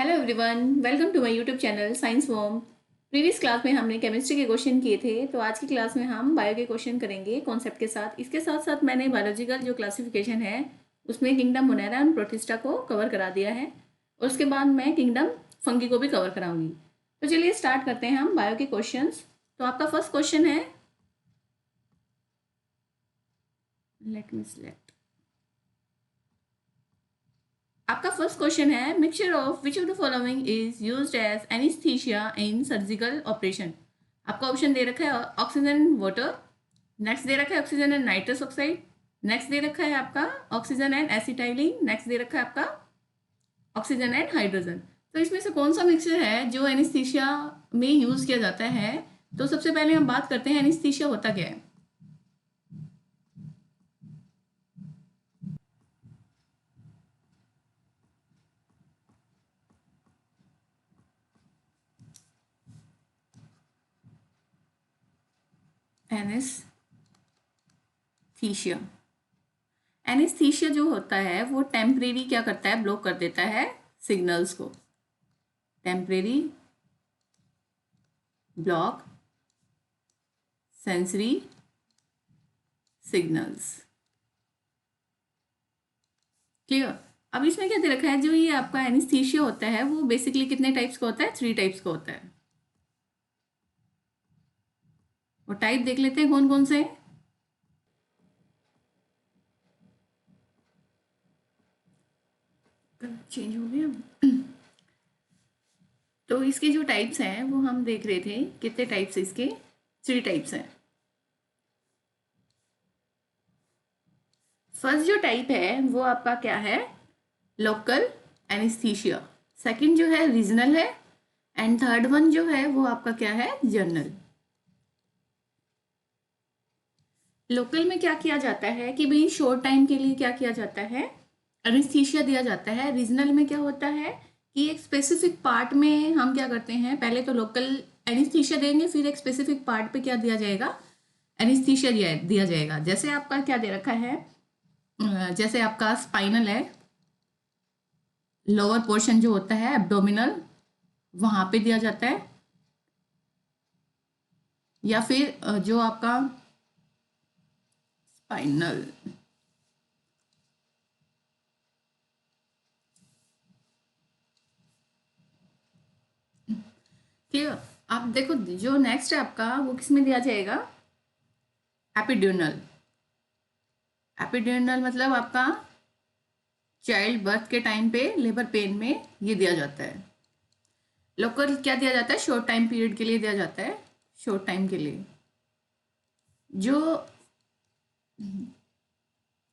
Hello everyone, welcome to my YouTube channel science Vom. Previous class में हमने chemistry के question किए थे, तो आज की क्लास में हम बायो के क्वेश्चन करेंगे कॉन्सेप्ट के साथ। इसके साथ साथ मैंने बायोलॉजिकल जो क्लासिफिकेशन है उसमें किंगडम मोनेरा एंड प्रोटिस्टा को कवर करा दिया है, और उसके बाद मैं किंगडम फंगी को भी कवर कराऊंगी। तो चलिए स्टार्ट करते हैं हम बायो के क्वेश्चन। तो आपका फर्स्ट क्वेश्चन है, लेट मी सिलेक्ट। आपका फर्स्ट क्वेश्चन है, mixture of which of the following is used as anaesthesia in surgical operation. आपका ऑप्शन दे रखा है ऑक्सीजन एंड वाटर, नेक्स्ट दे रखा है oxygen and nitrous oxide, next दे रखा है आपका ऑक्सीजन एंड एसिटाइलिन, नेक्स्ट दे रखा है आपका ऑक्सीजन एंड हाइड्रोजन। तो इसमें से कौन सा मिक्सचर है जो एनेस्थीसिया में यूज किया जाता है? तो सबसे पहले हम बात करते हैं एनेस्थीसिया होता क्या है। एनेस्थीसिया एनेस्थीसिया जो होता है वो टेम्परेरी क्या करता है, ब्लॉक कर देता है सिग्नल्स को। Temporary block sensory signals. Clear. अब इसमें क्या दे रखा है, जो ये आपका एनेस्थीसिया होता है वो बेसिकली कितने टाइप्स का होता है? 3 टाइप्स का होता है। और टाइप देख लेते हैं कौन कौन से हैं। चेंज हो गया। तो इसके जो टाइप्स हैं वो हम देख रहे थे, कितने टाइप्स है इसके? 3 टाइप्स हैं। फर्स्ट जो टाइप है वो आपका क्या है? Local anaesthesia. सेकंड जो है रीजनल है, एंड थर्ड वन जो है वो आपका क्या है? जनरल। लोकल में क्या किया जाता है कि भाई शॉर्ट टाइम के लिए क्या किया जाता है? एनेस्थीसिया दिया जाता है। रीजनल में क्या होता है कि एक स्पेसिफिक पार्ट में हम क्या करते हैं, पहले तो लोकल एनेस्थीसिया देंगे, फिर एक स्पेसिफिक पार्ट पे क्या दिया जाएगा? एनेस्थीसिया दिया जाएगा। जैसे आपका क्या दे रखा है, जैसे आपका स्पाइनल है, लोअर पोर्शन जो होता है एब्डोमिनल, वहां पे दिया जाता है। या फिर जो आपका स्पाइनल क्लियर। आप देखो जो नेक्स्ट है आपका वो किस में दिया जाएगा? एपिड्यूनल। एपिड्यूनल मतलब आपका चाइल्ड बर्थ के टाइम पे लेबर पेन में ये दिया जाता है। लोकल क्या दिया जाता है? शॉर्ट टाइम पीरियड के लिए दिया जाता है, शॉर्ट टाइम के लिए। जो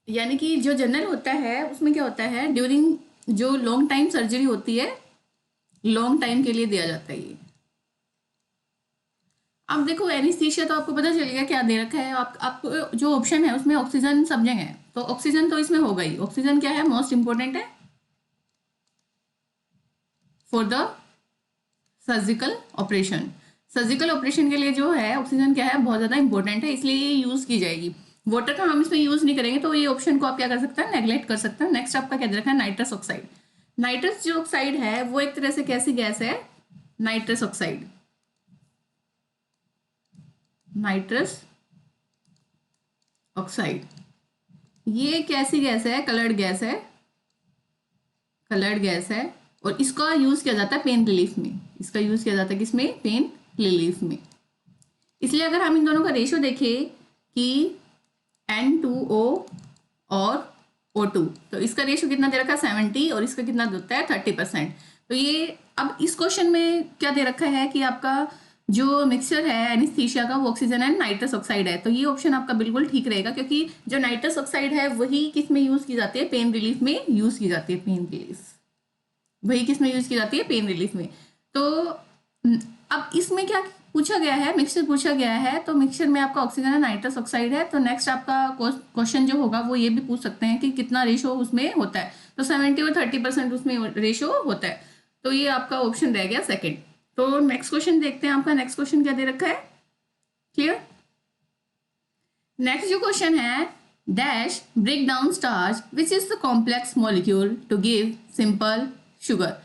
यानी कि जो जनरल होता है उसमें क्या होता है, ड्यूरिंग जो लॉन्ग टाइम सर्जरी होती है, लॉन्ग टाइम के लिए दिया जाता है ये। अब देखो एनेस्थीसिया तो आपको पता चल गया क्या दे रखा है। आपको जो ऑप्शन है उसमें ऑक्सीजन सब जगह है, तो ऑक्सीजन तो इसमें होगा ही। ऑक्सीजन क्या है? मोस्ट इंपॉर्टेंट है for the surgical operation. Surgical operation के लिए जो है ऑक्सीजन क्या है? बहुत ज़्यादा इंपॉर्टेंट है, इसलिए ये यूज़ की जाएगी। वाटर का हम इसमें यूज़ नहीं करेंगे, तो ये ऑप्शन को आप क्या कर सकते हैं? नेग्लेक्ट कर सकते हैं। नेक्स्ट आपका क्या दे रखा है? Nitrous oxide. नाइट्रस जो ऑक्साइड है वो एक तरह से कैसी गैस है? नाइट्रस ऑक्साइड, नाइट्रस ऑक्साइड ये कैसी गैस है? कलर्ड गैस है, कलर्ड गैस है। और इसका यूज किया जाता है पेन रिलीफ में। इसका यूज किया जाता है किसमें? पेन रिलीफ में। इसलिए अगर हम इन दोनों का रेशियो देखें कि N2O और O2, तो इसका रेशियो कितना दे रखा है? 70, और इसका कितना होता है? 30%। तो ये अब इस क्वेश्चन में क्या दे रखा है कि आपका जो मिक्सचर है एनेस्थीसिया का वो ऑक्सीजन एंड नाइट्रस ऑक्साइड है। तो ये ऑप्शन आपका बिल्कुल ठीक रहेगा, क्योंकि जो नाइट्रस ऑक्साइड है वही किस में यूज की जाती है? पेन रिलीफ में यूज की जाती है। पेन रिलीफ वही किस में यूज की जाती है? पेन रिलीफ में। तो अब इसमें क्या पूछा गया है? मिक्सचर पूछा गया है, तो मिक्सचर में आपका ऑक्सीजन और नाइट्रस ऑक्साइड है। तो नेक्स्ट आपका क्वेश्चन जो होगा वो ये भी पूछ सकते हैं कि कितना रेशो उसमें होता है। तो 70 और 30% उसमें रेशो होता है। तो ये आपका ऑप्शन रह गया सेकंड। तो नेक्स्ट क्वेश्चन देखते हैं। आपका नेक्स्ट क्वेश्चन क्या दे रखा है? क्लियर। नेक्स्ट जो क्वेश्चन है, dash break down starch which is the complex molecule to give simple sugar.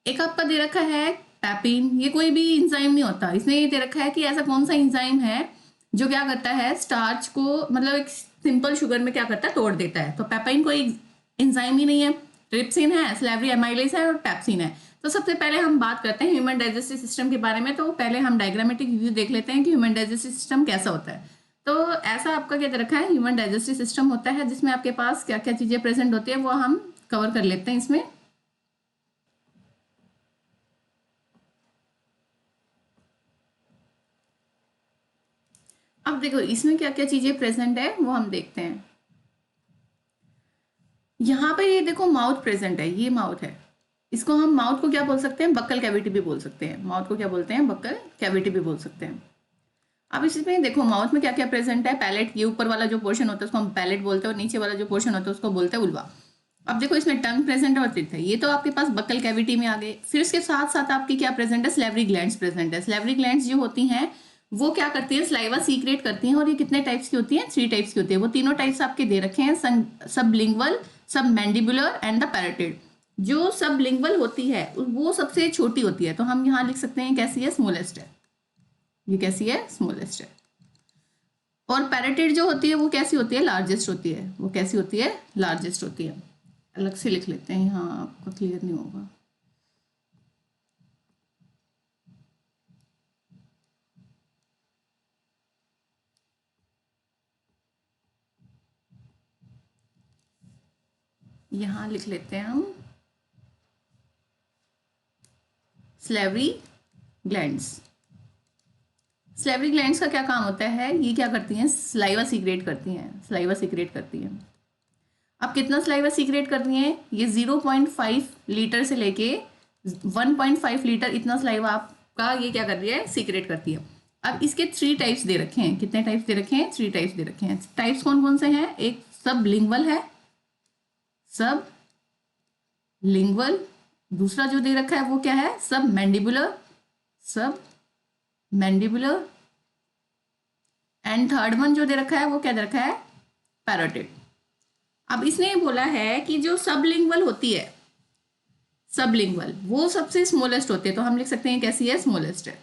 एक आपका दे रखा है पैपिन, ये कोई भी इंजाइम नहीं होता, इसने ये दे रखा है कि ऐसा कौन सा इंजाइम है जो क्या करता है, स्टार्च को मतलब एक सिंपल शुगर में क्या करता है, तोड़ देता है। तो पैपाइन कोई इंजाइम ही नहीं है, ट्रिप्सिन है, स्लेवरी एमाइलेज है और पैप्सिन है। तो सबसे पहले हम बात करते हैं ह्यूमन डाइजेस्टिव सिस्टम के बारे में। तो पहले हम डायग्रामेटिक व्यू देख लेते हैं कि ह्यूमन डाइजेस्टिव सिस्टम कैसा होता है। तो ऐसा आपका क्या दे रखा है, ह्यूमन डाइजेस्टिव सिस्टम होता है जिसमें आपके पास क्या क्या चीजें प्रेजेंट होती है वो हम कवर कर लेते हैं इसमें। अब देखो इसमें क्या क्या चीजें प्रेजेंट है वो हम देखते हैं। यहाँ पे ये देखो माउथ प्रेजेंट है, ये माउथ है, इसको हम माउथ को क्या बोल सकते हैं, बक्कल कैविटी भी बोल सकते हैं। माउथ को क्या बोलते हैं, बक्कल कैविटी भी बोल सकते हैं। अब इसमें देखो माउथ में क्या क्या प्रेजेंट है, पैलेट, ये ऊपर वाला जो पोर्शन होता है उसको हम पैलेट बोलते हैं और नीचे वाला जो पोर्शन होता है उसको बोलते हैं उल्वा। अब देखो इसमें टंग प्रेजेंट है और टीथ है, ये तो आपके पास बक्कल कैविटी में आ गए। फिर इसके साथ साथ आपकी क्या प्रेजेंट है, स्लेवरी ग्लैंड्स प्रेजेंट है। स्लेवरी ग्लैंड्स जो होती हैं वो क्या करती है, स्लाइवा सीक्रेट करती हैं। और ये कितने टाइप्स की होती हैं, 3 टाइप्स की होती है। वो तीनों टाइप्स आपके दे रखे हैं, सबलिंगुअल, सब मैंडिबुलर एंड द पैरेटिड। जो सबलिंगुअल होती है वो सबसे छोटी होती है, तो हम यहाँ लिख सकते हैं कैसी है, स्मॉलेस्ट है। ये कैसी है, स्मॉलेस्ट है। और पैरेटिड जो होती है वो कैसी होती है, लार्जेस्ट होती है। वो कैसी होती है, लार्जेस्ट होती है। अलग से लिख लेते हैं, यहाँ आपका क्लियर नहीं होगा। यहाँ लिख लेते हैं हम स्लेवरी ग्लैंड्स। स्लेवरी ग्लैंड्स का क्या काम होता है, ये क्या करती हैं, स्लाइवा सीक्रेट करती हैं, स्लाइवा सीक्रेट करती हैं। अब कितना स्लाइवा सीक्रेट करती हैं, ये 0.5 लीटर से लेके 1.5 लीटर इतना स्लाइवा आपका ये क्या कर रही है, सीक्रेट करती है। अब इसके 3 टाइप्स दे रखे हैं, कितने टाइप्स दे रखे हैं, 3 टाइप्स दे रखे हैं। टाइप्स कौन कौन से हैं, एक सब लिंगवल है, सब लिंगवल। दूसरा जो दे रखा है वो क्या है, सब मैंडिबुलर, सब मैंडिबुलर। एंड थर्ड वन जो दे रखा है वो क्या दे रखा है, पैरोटिड। अब इसने बोला है कि जो सबलिंगुअल होती है, सबलिंगुअल वो सबसे स्मॉलेस्ट होती है, तो हम लिख सकते हैं कैसी है, स्मॉलेस्ट है।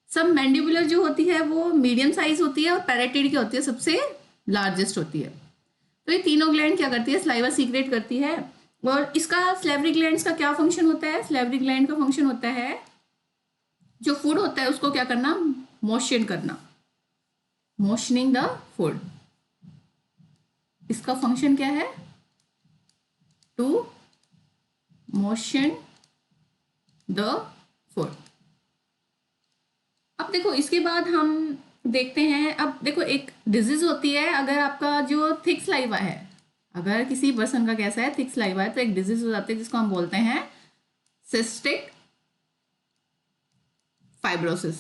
सब मैंडिबुलर जो होती है वो मीडियम साइज होती है और पैरेटिड की होती है सबसे लार्जेस्ट होती है। तो ये तीनों ग्लैंड क्या करती है, स्लाइवा सीक्रेट करती है। और इसका स्लेवरी ग्लैंड्स का क्या फंक्शन होता है, स्लेवरी ग्लैंड का फंक्शन होता है जो फूड होता है उसको क्या करना, मोशन करना, मोशनिंग द फूड। इसका फंक्शन क्या है, टू मोशन द फूड। अब देखो इसके बाद हम देखते हैं, अब देखो एक डिजीज होती है, अगर आपका जो थिक स्लाइवा है, अगर किसी पर्सन का कैसा है, थिक स्लाइवा है, तो एक डिजीज हो जाती है जिसको हम बोलते हैं सिस्टिक फाइब्रोसिस,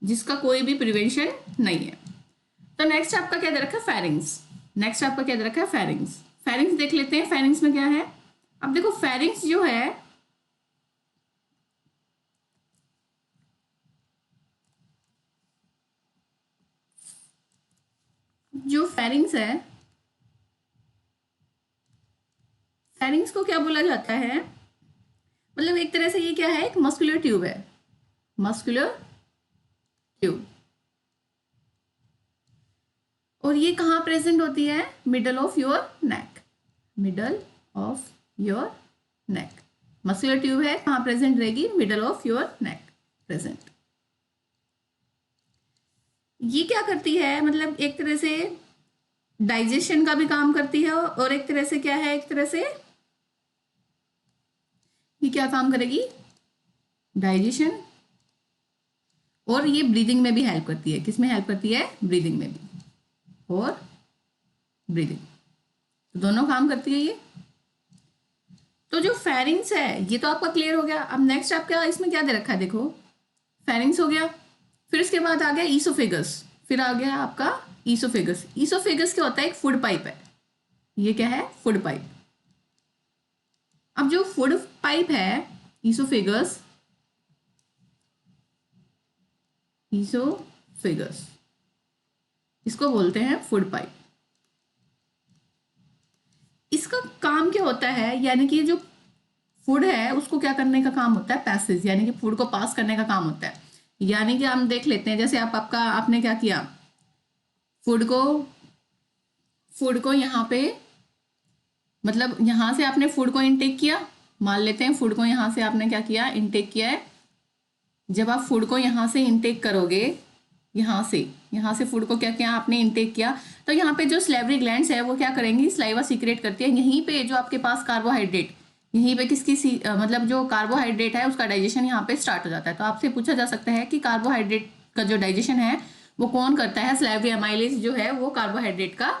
जिसका कोई भी प्रिवेंशन नहीं है। तो नेक्स्ट आपका क्या दे रखा है, फेरिंग्स। नेक्स्ट आपका क्या दे रखा है, फेरिंग्स। फेरिंग्स देख लेते हैं, फेरिंग्स में क्या है। अब देखो फेरिंग्स जो है, जो फेरिंग्स है, फेरिंग्स को क्या बोला जाता है, मतलब एक तरह से ये क्या है, एक मस्कुलर ट्यूब है, मस्कुलर ट्यूब। और ये कहाँ प्रेजेंट होती है, middle of your neck, middle of your neck. Muscular tube है, कहाँ प्रेजेंट रहेगी, middle of your neck present. ये क्या करती है, मतलब एक तरह से डाइजेशन का भी काम करती है और एक तरह से क्या है, एक तरह से ये क्या काम करेगी, डाइजेशन। और ये ब्रीदिंग में भी हेल्प करती है, किसमें हेल्प करती है, ब्रीदिंग में भी और ब्रीदिंग, तो दोनों काम करती है ये। तो जो फेरिंग्स है ये तो आपका क्लियर हो गया। अब नेक्स्ट आपका इसमें क्या दे रखा है, देखो फेरिंग्स हो गया, फिर इसके बाद आ गया ईसोफेगस, फिर आ गया आपका ईसोफेगस। ईसोफेगस क्या होता है, एक फूड पाइप है, ये क्या है, फूड पाइप। अब जो फूड पाइप है ईसोफेगस, ईसोफेगस इसको बोलते हैं फूड पाइप। इसका काम क्या होता है, यानी कि जो फूड है उसको क्या करने का काम होता है, पैसेज, यानी कि फूड को पास करने का काम होता है। यानी कि हम देख लेते हैं, जैसे आपने क्या किया, फूड को यहाँ पे, मतलब यहाँ से आपने फूड को इनटेक किया, मान लेते हैं फूड को यहाँ से आपने क्या किया, इनटेक किया है। जब आप फूड को यहाँ से इनटेक करोगे, यहाँ से फूड को क्या किया आपने, इनटेक किया, तो यहाँ पे जो स्लेवरी ग्लैंड्स है वो क्या करेंगी, स्लाइवा सीक्रेट करती है। यहीं पे जो आपके पास कार्बोहाइड्रेट, यहीं पे मतलब जो कार्बोहाइड्रेट है उसका डाइजेशन यहाँ पे स्टार्ट हो जाता है। तो आपसे पूछा जा सकता है कि कार्बोहाइड्रेट का जो डाइजेशन है वो कौन करता है, स्लेवरी एमाइलेज जो है वो कार्बोहाइड्रेट का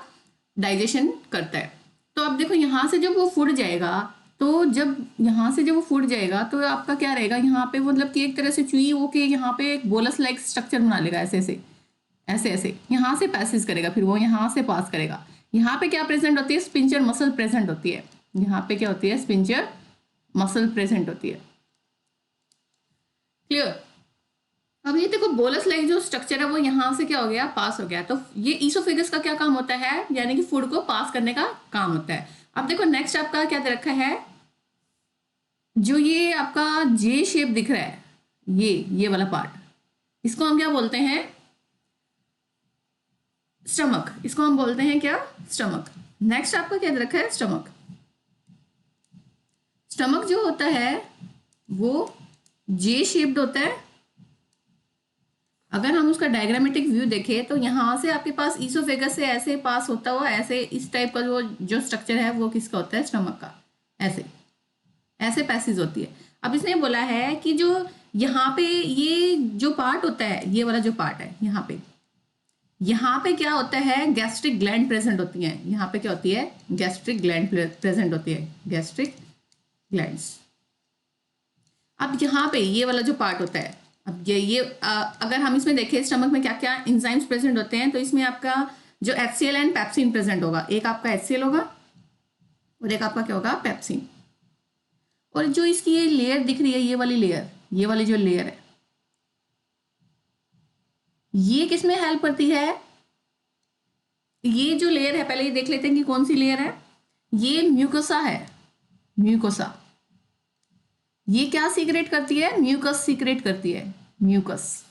डाइजेशन करता है। तो अब देखो यहाँ से जब वो फूड जाएगा, तो जब यहाँ से जब वो फूड जाएगा तो आपका क्या रहेगा, यहाँ पे मतलब कि एक तरह से चुई होके यहाँ पे एक बोलस लाइक स्ट्रक्चर बना लेगा, ऐसे यहाँ से पैसेज करेगा, फिर वो यहाँ से पास करेगा। यहाँ पे क्या प्रेजेंट होती है, स्पिंचर मसल प्रेजेंट होती है। यहाँ पे क्या होती है, स्पिंचर मसल प्रेजेंट होती है। क्लियर। अब ये देखो बोलस लाइक जो स्ट्रक्चर है वो यहाँ से क्या हो गया, पास हो गया। तो ये ईसोफेगस का क्या काम होता है, यानी कि फूड को पास करने का काम होता है। अब देखो नेक्स्ट आपका क्या दे रखा है, जो ये आपका जे शेप दिख रहा है, ये वाला पार्ट, इसको हम क्या बोलते हैं, स्टमक। इसको हम बोलते हैं क्या, स्टमक। नेक्स्ट आपका क्या दे रखा है, स्टमक। स्टमक जो होता है वो जे शेप्ड होता है। अगर हम उसका डायग्रामेटिक व्यू देखें तो यहाँ से आपके पास ईसोफेगस से ऐसे पास होता हुआ ऐसे इस टाइप का जो स्ट्रक्चर है वो किसका होता है, स्टमक का। ऐसे पैसेज होती है। अब इसने बोला है कि जो यहाँ पे ये जो पार्ट होता है, ये वाला जो पार्ट है यहाँ पे क्या होता है, गैस्ट्रिक ग्लैंड प्रेजेंट होती है। यहाँ पे क्या होती है, गैस्ट्रिक ग्लैंड प्रेजेंट होती है, गैस्ट्रिक ग्लैंड्स। अब यहाँ पे ये वाला जो पार्ट होता है, अब अगर हम इसमें देखें स्टमक में क्या क्या एंजाइम्स प्रेजेंट होते हैं, तो इसमें आपका जो HCl एंड पेप्सिन प्रेजेंट होगा। एक आपका HCl होगा और एक आपका क्या होगा, पेप्सिन। और जो इसकी ये लेयर दिख रही है, ये वाली जो लेयर है, ये किसमें हेल्प करती है, ये जो लेयर है पहले ये देख लेते हैं कि कौन सी लेयर है। ये म्यूकोसा है, म्यूकोसा। ये क्या सीक्रेट करती है, म्यूकस सीक्रेट करती है, म्यूकस।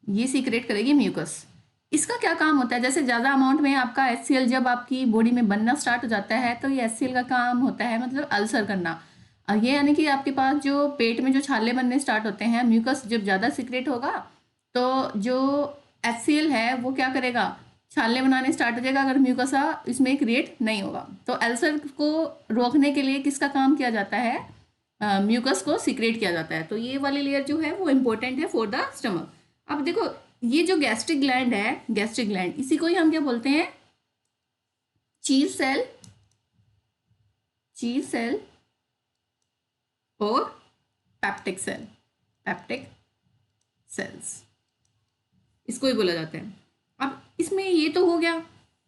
ये सीक्रेट करेगी म्यूकस। इसका क्या काम होता है, जैसे ज़्यादा अमाउंट में आपका HCl जब आपकी बॉडी में बनना स्टार्ट हो जाता है तो ये HCl का काम होता है मतलब अल्सर करना। और ये यानी कि आपके पास जो पेट में जो छाले बनने स्टार्ट होते हैं, म्यूकस जब ज़्यादा सीक्रेट होगा तो जो HCl है वो क्या करेगा, छाले बनाने स्टार्ट हो जाएगा, अगर म्यूकसा इसमें क्रिएट नहीं होगा। तो अल्सर को रोकने के लिए किसका काम किया जाता है, म्यूकस को सीक्रेट किया जाता है। तो ये वाली लेयर जो है वो इंपॉर्टेंट है फॉर द स्टमक। अब देखो ये जो गैस्ट्रिक ग्लैंड है, गैस्ट्रिक ग्लैंड, इसी को ही हम क्या बोलते हैं, चीज सेल और पेप्टिक सेल्स, इसको ही बोला जाता है। अब इसमें ये तो हो गया,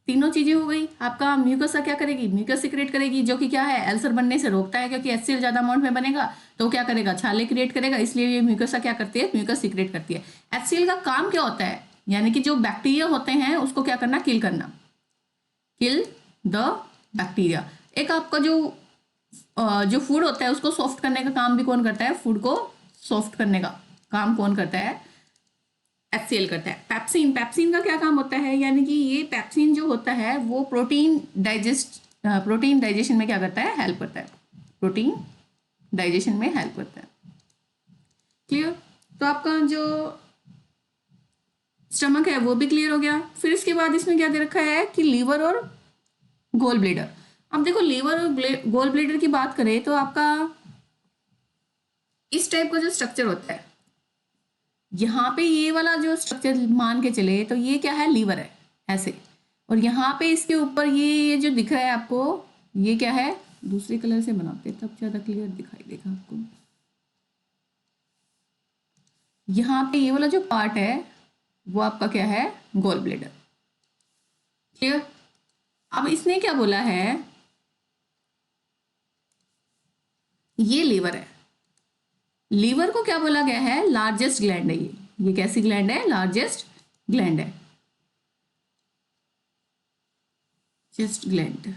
तीनों चीजें हो गई। आपका म्यूकसा क्या करेगी, म्यूकस सीक्रेट करेगी, जो कि क्या है, अल्सर बनने से रोकता है, क्योंकि HCl ज्यादा अमाउंट में बनेगा तो क्या करेगा, छाले क्रिएट करेगा, इसलिए ये म्यूकसा क्या करती है, म्यूकस सीक्रेट करती है। HCl का काम क्या होता है, यानी कि जो बैक्टीरिया होते हैं उसको क्या करना, किल करना, किल द बैक्टीरिया। एक आपका जो फूड होता है उसको सॉफ्ट करने का काम भी कौन करता है, फूड को सॉफ्ट करने का काम कौन करता है, HCl करता है। पेप्सिन का क्या काम होता है, यानी कि ये पेप्सिन जो होता है वो प्रोटीन डाइजेशन में क्या करता है, हेल्प करता है, प्रोटीन डाइजेशन में हेल्प करता है। क्लियर। तो आपका जो स्टमक है वो भी क्लियर हो गया। फिर इसके बाद इसमें क्या दे रखा है कि लीवर और गोल ब्लेडर। अब देखो लीवर और गोल ब्लेडर की बात करें तो आपका इस टाइप का जो स्ट्रक्चर होता है, यहाँ पे ये वाला जो स्ट्रक्चर मान के चले तो ये क्या है, लीवर है ऐसे, और यहाँ पे इसके ऊपर ये जो दिख रहा है आपको, ये क्या है, दूसरे कलर से बनाते हैं तब ज्यादा क्लियर दिखाई देगा आपको। यहाँ पे ये वाला जो पार्ट है वो आपका क्या है, गोल ब्लेडर। क्लियर। अब इसने क्या बोला है, ये लीवर है, लीवर को क्या बोला गया है, लार्जेस्ट ग्लैंड है ये कैसी ग्लैंड है, लार्जेस्ट ग्लैंड है। Largest gland.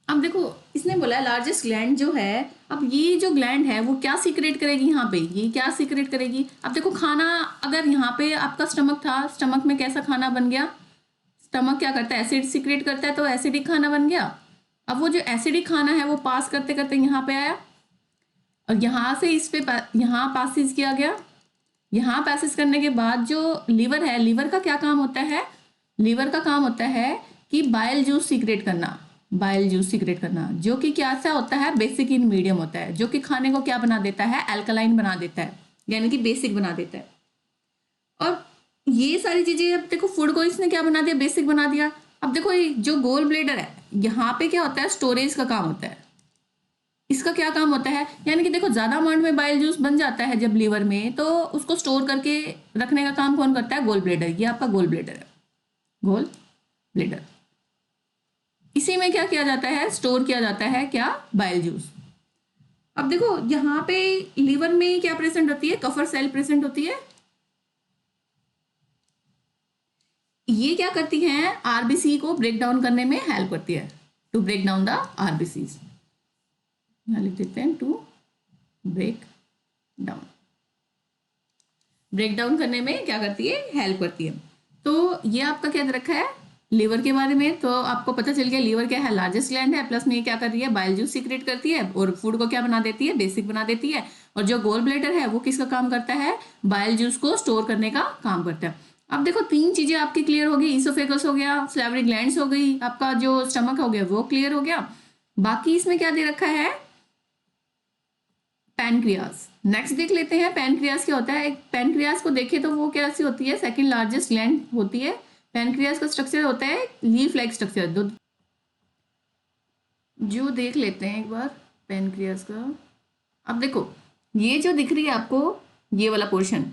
अब देखो इसने बोला लार्जेस्ट ग्लैंड जो है, अब ये जो ग्लैंड है वो क्या सीक्रेट करेगी यहाँ पे, ये क्या सीक्रेट करेगी। अब देखो खाना, अगर यहाँ पे आपका स्टमक था, स्टमक में कैसा खाना बन गया, स्टमक क्या करता है, एसिड सीक्रेट करता है, तो एसिडिक खाना बन गया। अब वो जो एसिडिक खाना है वो पास करते करते यहाँ पे आया, और यहाँ से इस पे यहाँ पासिस किया गया। यहाँ पासिस करने के बाद जो लीवर है, लीवर का क्या काम होता है, लीवर का काम होता है कि बाइल जूस सीक्रेट करना, बाइल जूस सीक्रेट करना, जो कि क्या सा होता है, बेसिक इन मीडियम होता है, जो कि खाने को क्या बना देता है, अल्कलाइन बना देता है, यानी कि बेसिक बना देता है। और ये सारी चीजें, अब देखो फूड को इसने क्या बना दिया, बेसिक बना दिया। अब देखो ये जो गोल ब्लेडर है, यहाँ पे क्या होता है, स्टोरेज का काम होता है, इसका क्या काम होता है, यानी कि देखो ज्यादा अमाउंट में बाइल जूस बन जाता है जब लीवर में, तो उसको स्टोर करके रखने का काम कौन करता है, गोल ब्लेडर। ये आपका गोल ब्लेडर है, गोल ब्लेडर। इसी में क्या किया जाता है, स्टोर किया जाता है क्या, बाइल जूस। अब देखो यहाँ पे लीवर में क्या प्रेजेंट होती है, कफर सेल प्रेजेंट होती है। ये क्या करती हैं, आरबीसी को ब्रेक डाउन करने में हेल्प करती है, to break down the RBCs. यहाँ लिख देते हैं to break down, break down करने में क्या करती है, हेल्प करती है। तो ये आपका क्या दे रखा है, लीवर के बारे में, तो आपको पता चल गया लीवर क्या है, लार्जेस्ट ग्लैंड है, प्लस में ये क्या कर रही है, बाइल जूस सीक्रेट करती है, और फूड को क्या बना देती है, बेसिक बना देती है। और जो गोल ब्लैडर है वो किसका काम करता है, बाइल जूस को स्टोर करने का काम करता है। अब देखो तीन चीजें आपकी क्लियर हो गई, ईसोफेगस हो गया, सैलिवरी ग्लैंड्स हो गई, आपका जो स्टमक हो गया वो क्लियर हो गया। बाकी इसमें क्या दे रखा है, पैनक्रियाज। नेक्स्ट देख लेते हैं पैनक्रियाज क्या होता है। पैनक्रियाज को देखें तो वो कैसी होती है, सेकंड लार्जेस्ट ग्लैंड होती है। पैनक्रियाज का स्ट्रक्चर होता है लीफ लाइक स्ट्रक्चर। जो देख लेते हैं एक बार पैनक्रियाज का। अब देखो ये जो दिख रही है आपको, ये वाला पोर्शन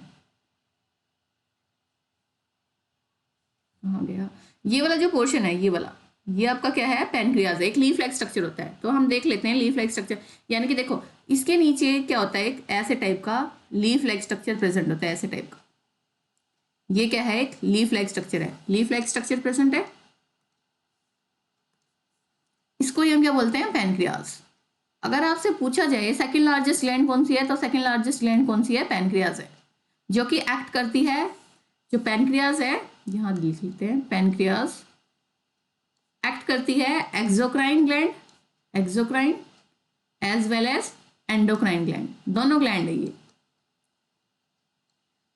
कहाँ गया, ये वाला जो पोर्शन है, ये वाला, ये आपका क्या है, पैनक्रियाज है, एक लीफ लाइक स्ट्रक्चर होता है। तो हम देख लेते हैं लीफ लाइक स्ट्रक्चर, यानी कि देखो इसके नीचे क्या होता है, एक ऐसे टाइप का लीफ लाइक स्ट्रक्चर प्रेजेंट होता है, ऐसे टाइप का। ये क्या है, एक लीफ लाइक स्ट्रक्चर है, लीफ लाइक स्ट्रक्चर प्रेजेंट है, इसको हम क्या बोलते हैं, पैनक्रियाज। अगर आपसे पूछा जाए सेकंड लार्जेस्ट ग्लैंड कौन सी है, तो सेकंड लार्जेस्ट ग्लैंड कौन सी है, पैनक्रियाज है, जो कि एक्ट करती है, जो पैनक्रियाज है, यहां लिख लेते हैं, पैनक्रियाज एक्ट करती है exocrine gland, exocrine as well as endocrine gland, दोनों ग्लैंड है ये।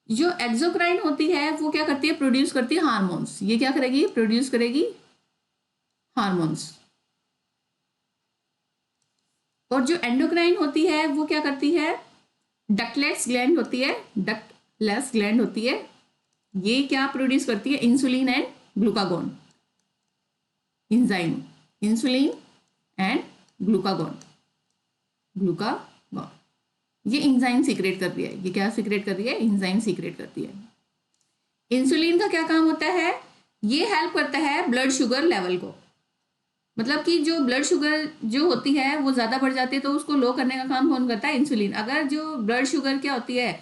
जो एक्सोक्राइन होती है वो क्या करती है, प्रोड्यूस करती है हार्मोन्स। ये क्या करेगी, प्रोड्यूस करेगी हार्मोन्स। और जो एंडोक्राइन होती है वो क्या करती है, डक्टलेस ग्लैंड होती है, डक्टलेस ग्लैंड होती है। ये क्या प्रोड्यूस करती है, insulin and glucagon, enzyme, insulin and glucagon, glucagon. ये इंजाइम सीक्रेट कर रही है, ये क्या सीक्रेट कर रही है, इंजाइम सीक्रेट करती है। इंसुलिन का क्या काम होता है, ये हेल्प करता है ब्लड शुगर लेवल को, मतलब कि जो ब्लड शुगर जो होती है वो ज़्यादा बढ़ जाती है, तो उसको लो करने का काम कौन करता है, इंसुलिन। अगर जो ब्लड शुगर क्या होती है,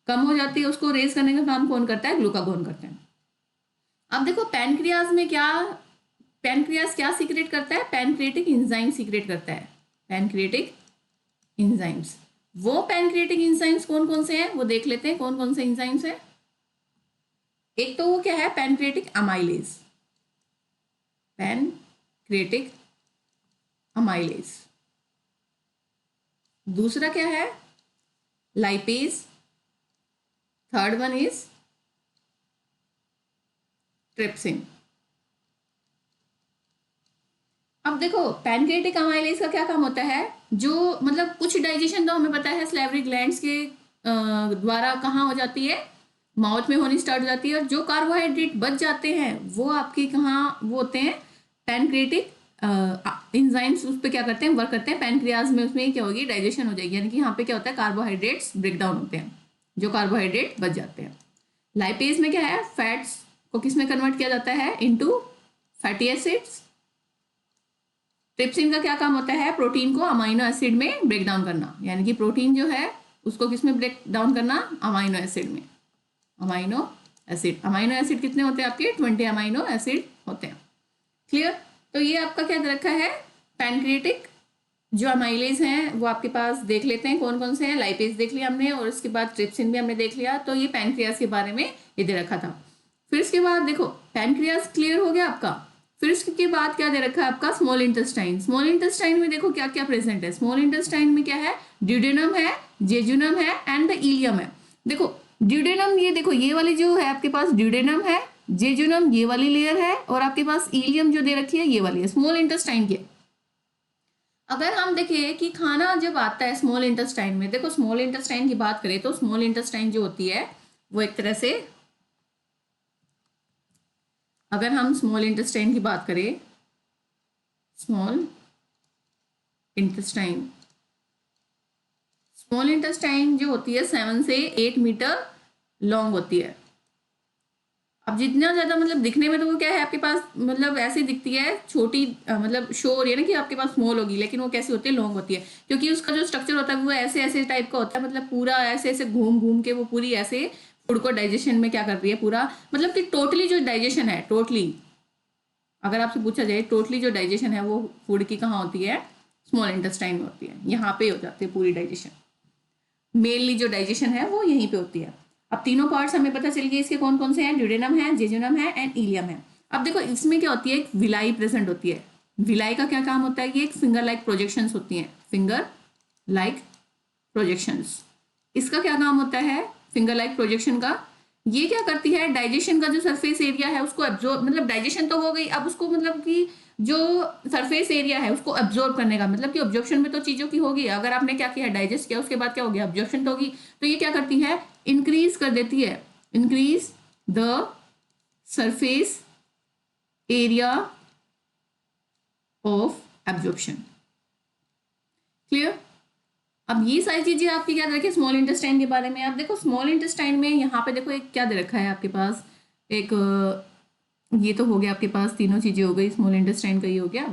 कम हो जाती है, उसको रेज करने का काम कौन करता है, ग्लूकागोन करता है। अब देखो पैनक्रियाज में क्या, पैनक्रियाज क्या सीक्रेट करता है, पैनक्रिएटिक इंजाइम सीक्रेट करता है, पैनक्रिएटिक इंजाइम्स। वो पैनक्रिएटिक इंजाइम्स कौन कौन से हैं वो देख लेते हैं, कौन कौन से इंजाइम्स हैं। एक तो वो क्या है, पैनक्रिएटिक अमाइलेज, पैनक्रिएटिक अमाइलेज। दूसरा क्या है, lipase. Third one is trypsin. अब देखो पैनक्रिएटिक अमाइलेज का क्या काम होता है, जो मतलब कुछ डाइजेशन तो हमें पता है सैलिवरी ग्लैंड्स के द्वारा कहाँ हो जाती है, माउथ में होनी स्टार्ट हो जाती है। और जो कार्बोहाइड्रेट बच जाते हैं वो आपके कहाँ वो होते हैं, पैनक्रिएटिक इंजाइम्स उस पर क्या करते हैं, वर्क करते हैं पैनक्रियाज में, उसमें क्या होगी, डाइजेशन हो जाएगी। यानी कि यहाँ पे क्या होता है, कार्बोहाइड्रेट्स ब्रेक डाउन होते हैं, जो कार्बोहाइड्रेट बच जाते हैं। लाइपेज में क्या है, फैट्स को किस में कन्वर्ट किया जाता है, इनटू फैटी एसिड्स। ट्रिप्सिन का क्या काम होता है, प्रोटीन को अमाइनो एसिड में ब्रेक डाउन करना, यानी कि प्रोटीन जो है उसको किस में ब्रेक डाउन करना, अमाइनो एसिड में, अमाइनो एसिड। अमाइनो एसिड कितने होते हैं आपके, 20 अमाइनो एसिड होते हैं। क्लियर। तो ये आपका क्या दे रखा है, पैनक्रिएटिक जो अमाइलेज हैं वो आपके पास देख लेते हैं कौन कौन से हैं। लाइपेज देख लिया हमने और उसके बाद ट्रिप्सिन भी हमने देख लिया। तो ये पैनक्रियास के बारे में ये दे रखा था। फिर इसके बाद देखो पैनक्रियास क्लियर हो गया आपका। फिर इसके बाद क्या दे रखा है आपका, स्मॉल इंटेस्टाइन। स्मॉल इंटेस्टाइन में देखो क्या क्या प्रेजेंट है। स्मॉल इंटेस्टाइन में क्या है, ड्यूडेनम है, जेजुनम है एंड द इलियम है। देखो ड्यूडेनम, ये देखो ये वाली जो है आपके पास ड्यूडेनम है, जेजुनम ये वाली लेयर है और आपके पास इलियम जो दे रखी है ये वाली है स्मॉल इंटेस्टाइन की। अगर हम देखें कि खाना जब आता है स्मॉल इंटेस्टाइन में, देखो स्मॉल इंटेस्टाइन की बात करें तो स्मॉल इंटेस्टाइन जो होती है वो एक तरह से, अगर हम स्मॉल इंटेस्टाइन की बात करें, स्मॉल इंटेस्टाइन, स्मॉल इंटेस्टाइन जो होती है 7 से 8 मीटर लॉन्ग होती है। अब जितना ज्यादा मतलब दिखने में तो वो क्या है आपके पास, मतलब ऐसे दिखती है छोटी, मतलब शो हो रही है ना कि आपके पास स्मॉल होगी, लेकिन वो कैसी होती है, लॉन्ग होती है। क्योंकि उसका जो स्ट्रक्चर होता है वो ऐसे ऐसे टाइप का होता है, मतलब पूरा ऐसे ऐसे घूम घूम के वो पूरी ऐसे फूड को डाइजेशन में क्या कर रही है पूरा, मतलब कि टोटली जो डाइजेशन है, टोटली अगर आपसे पूछा जाए टोटली जो डाइजेशन है वो फूड की कहाँ होती है, स्मॉल इंटेस्टाइन में होती है। यहाँ पे हो जाती है पूरी डाइजेशन, मेनली जो डाइजेशन है वो यहीं पे होती है। अब तीनों पार्ट्स हमें पता चल गए इसके कौन कौन से हैं, ड्यूडेनम है, जेजुनम है एंड इलियम है। अब देखो इसमें क्या होती है, एक विलाई प्रेजेंट होती है। विलाई का क्या काम होता है, ये एक फिंगर लाइक प्रोजेक्शंस होती हैं, फिंगर लाइक प्रोजेक्शंस। इसका क्या काम होता है फिंगर लाइक प्रोजेक्शन का, ये क्या करती है, डाइजेशन का जो सरफेस एरिया है उसको एब्जॉर्ब, मतलब डाइजेशन तो हो गई, अब उसको मतलब कि जो सरफेस एरिया है उसको एब्जॉर्ब करने का, मतलब कि ऑब्जॉर्प्शन में तो चीजों की होगी, अगर आपने क्या किया डाइजेस्ट किया उसके बाद क्या हो गया, ऑब्जॉर्प्शन तो होगी। तो ये क्या करती है, इंक्रीज कर देती है, increase the surface area of absorption. Clear. अब ये सारी चीजें आपकी क्या रखी स्मॉल इंटेस्टाइन के बारे में। आप देखो स्मॉल इंटेस्टाइन में यहाँ पे देखो एक क्या दे रखा है आपके पास, एक ये तो हो गया आपके पास, तीनों चीजें हो गई, स्मॉल इंटेस्टाइन का ये हो गया,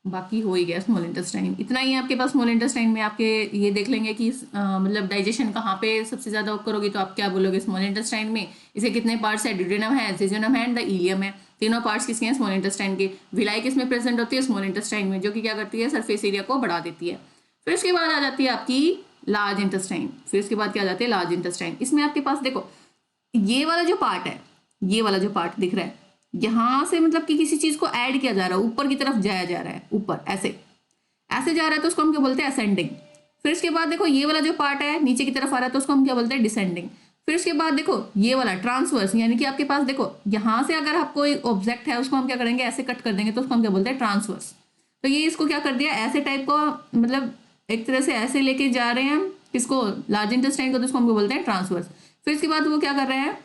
बाकी हो ही गया स्मॉल इंटेस्टाइन। इतना ही है आपके पास स्मॉल इंटेस्टाइन में। आपके ये देख लेंगे कि मतलब डाइजेशन कहाँ पे सबसे ज्यादा करोगे तो आप क्या बोलोगे स्मॉल इंटेस्टाइन में। इसे कितने पार्ट्स है, ड्यूडेनम है, जेजुनम है एंड द इलियम है। तीनों पार्ट्स किसके हैं, स्मॉल इंटेस्टाइन के। विलाई किसमें प्रेजेंट होती है, स्मॉल इंटेस्टाइन में, जो कि क्या करती है, सरफेस एरिया को बढ़ा देती है। फिर उसके बाद आ जाती है आपकी लार्ज इंटेस्टाइन। फिर उसके बाद क्या आ जाती है, लार्ज इंटेस्टाइन। इसमें आपके पास देखो ये वाला जो पार्ट है, ये वाला जो पार्ट दिख रहा है, यहां से मतलब कि किसी चीज को ऐड किया जा रहा है, ऊपर की तरफ जाया जा रहा है, ऊपर ऐसे ऐसे जा रहा है तो उसको हम क्या बोलते हैं, असेंडिंग। फिर इसके बाद देखो ये वाला जो पार्ट है नीचे की तरफ आ रहा है तो उसको हम क्या बोलते हैं, डिसेंडिंग। फिर उसके बाद देखो ये वाला ट्रांसवर्स, यानी कि आपके पास देखो यहां से अगर आपको एक ऑब्जेक्ट है उसको हम क्या करेंगे, ऐसे कट कर देंगे तो उसको हम क्या बोलते हैं, ट्रांसवर्स। तो ये इसको क्या कर दिया, ऐसे टाइप को, मतलब एक तरह से ऐसे लेके जा रहे हैं हम किसको, लार्ज इंटेस्टाइन को, तो उसको हम बोलते हैं ट्रांसवर्स। फिर इसके बाद वो क्या कर रहे हैं,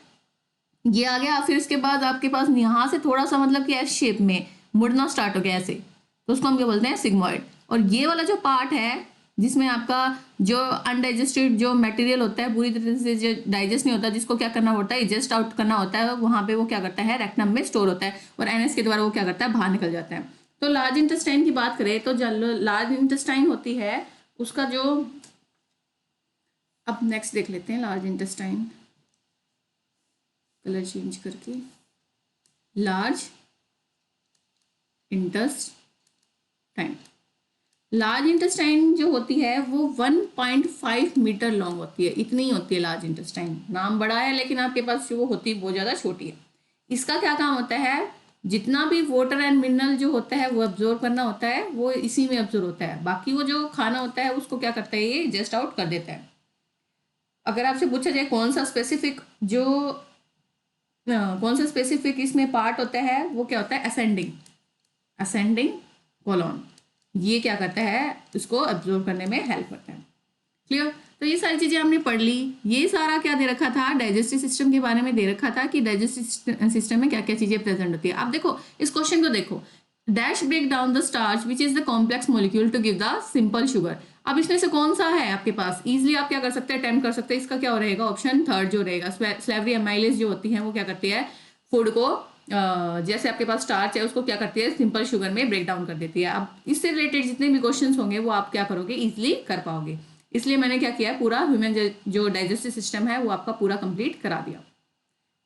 ये आ गया। फिर इसके बाद आपके पास यहाँ से थोड़ा सा मतलब कि एस शेप में मुड़ना स्टार्ट हो गया ऐसे, तो उसको हम क्या बोलते हैं, सिग्मॉइड। और ये वाला जो पार्ट है जिसमें आपका जो अनडाइजेस्टेड जो मटेरियल होता है पूरी तरह से जो डाइजेस्ट नहीं होता, जिसको क्या करना होता है, इजेस्ट आउट करना होता है, वहां पे वो क्या करता है, रेक्टम में स्टोर होता है और एनएस के द्वारा वो क्या करता है, बाहर निकल जाता है। तो लार्ज इंटेस्टाइन की बात करें तो लार्ज इंटेस्टाइन होती है उसका जो, अब नेक्स्ट देख लेते हैं लार्ज इंटेस्टाइन, कलर चेंज करके, लार्ज इंटेस्टाइन। लार्ज इंटेस्टाइन जो होती है वो 1.5 मीटर लॉन्ग होती है, इतनी होती है लार्ज इंटेस्टाइन। नाम बड़ा है लेकिन आपके पास जो होती है बहुत ज़्यादा छोटी है। इसका क्या काम होता है, जितना भी वाटर एंड मिनरल जो होता है वो अब्जॉर्ब करना होता है, वो इसी में अब्जॉर्ब होता है। बाकी वो जो खाना होता है उसको क्या करता है, ये जस्ट आउट कर देता है। अगर आपसे पूछा जाए कौन सा स्पेसिफिक इसमें पार्ट होता है, वो क्या होता है, असेंडिंग, असेंडिंग कोलॉन। ये क्या करता है, इसको अब्जॉर्ब करने में हेल्प करता है। क्लियर। तो ये सारी चीजें हमने पढ़ ली। ये सारा क्या दे रखा था, डाइजेस्टिव सिस्टम के बारे में दे रखा था कि डाइजेस्टिव सिस्टम में क्या क्या चीजें प्रेजेंट होती है। आप देखो इस क्वेश्चन को देखो, dash break down the starch which is the complex molecule to give the simple sugar. अब इसमें से कौन सा है आपके पास, इजिली आप क्या कर सकते हैं, अटेम्प्ट कर सकते हैं। इसका क्या हो रहेगा, ऑप्शन थर्ड जो रहेगा, स्लेवरी एमाइलेज जो होती है वो क्या करती है, फूड को जैसे आपके पास स्टार्च है उसको क्या करती है, सिंपल शुगर में ब्रेक डाउन कर देती है। अब इससे रिलेटेड जितने भी क्वेश्चंस होंगे वो आप क्या करोगे, इजिली कर पाओगे। इसलिए मैंने क्या किया, पूरा ह्यूमन जो डाइजेस्टिव सिस्टम है वो आपका पूरा कंप्लीट करा दिया।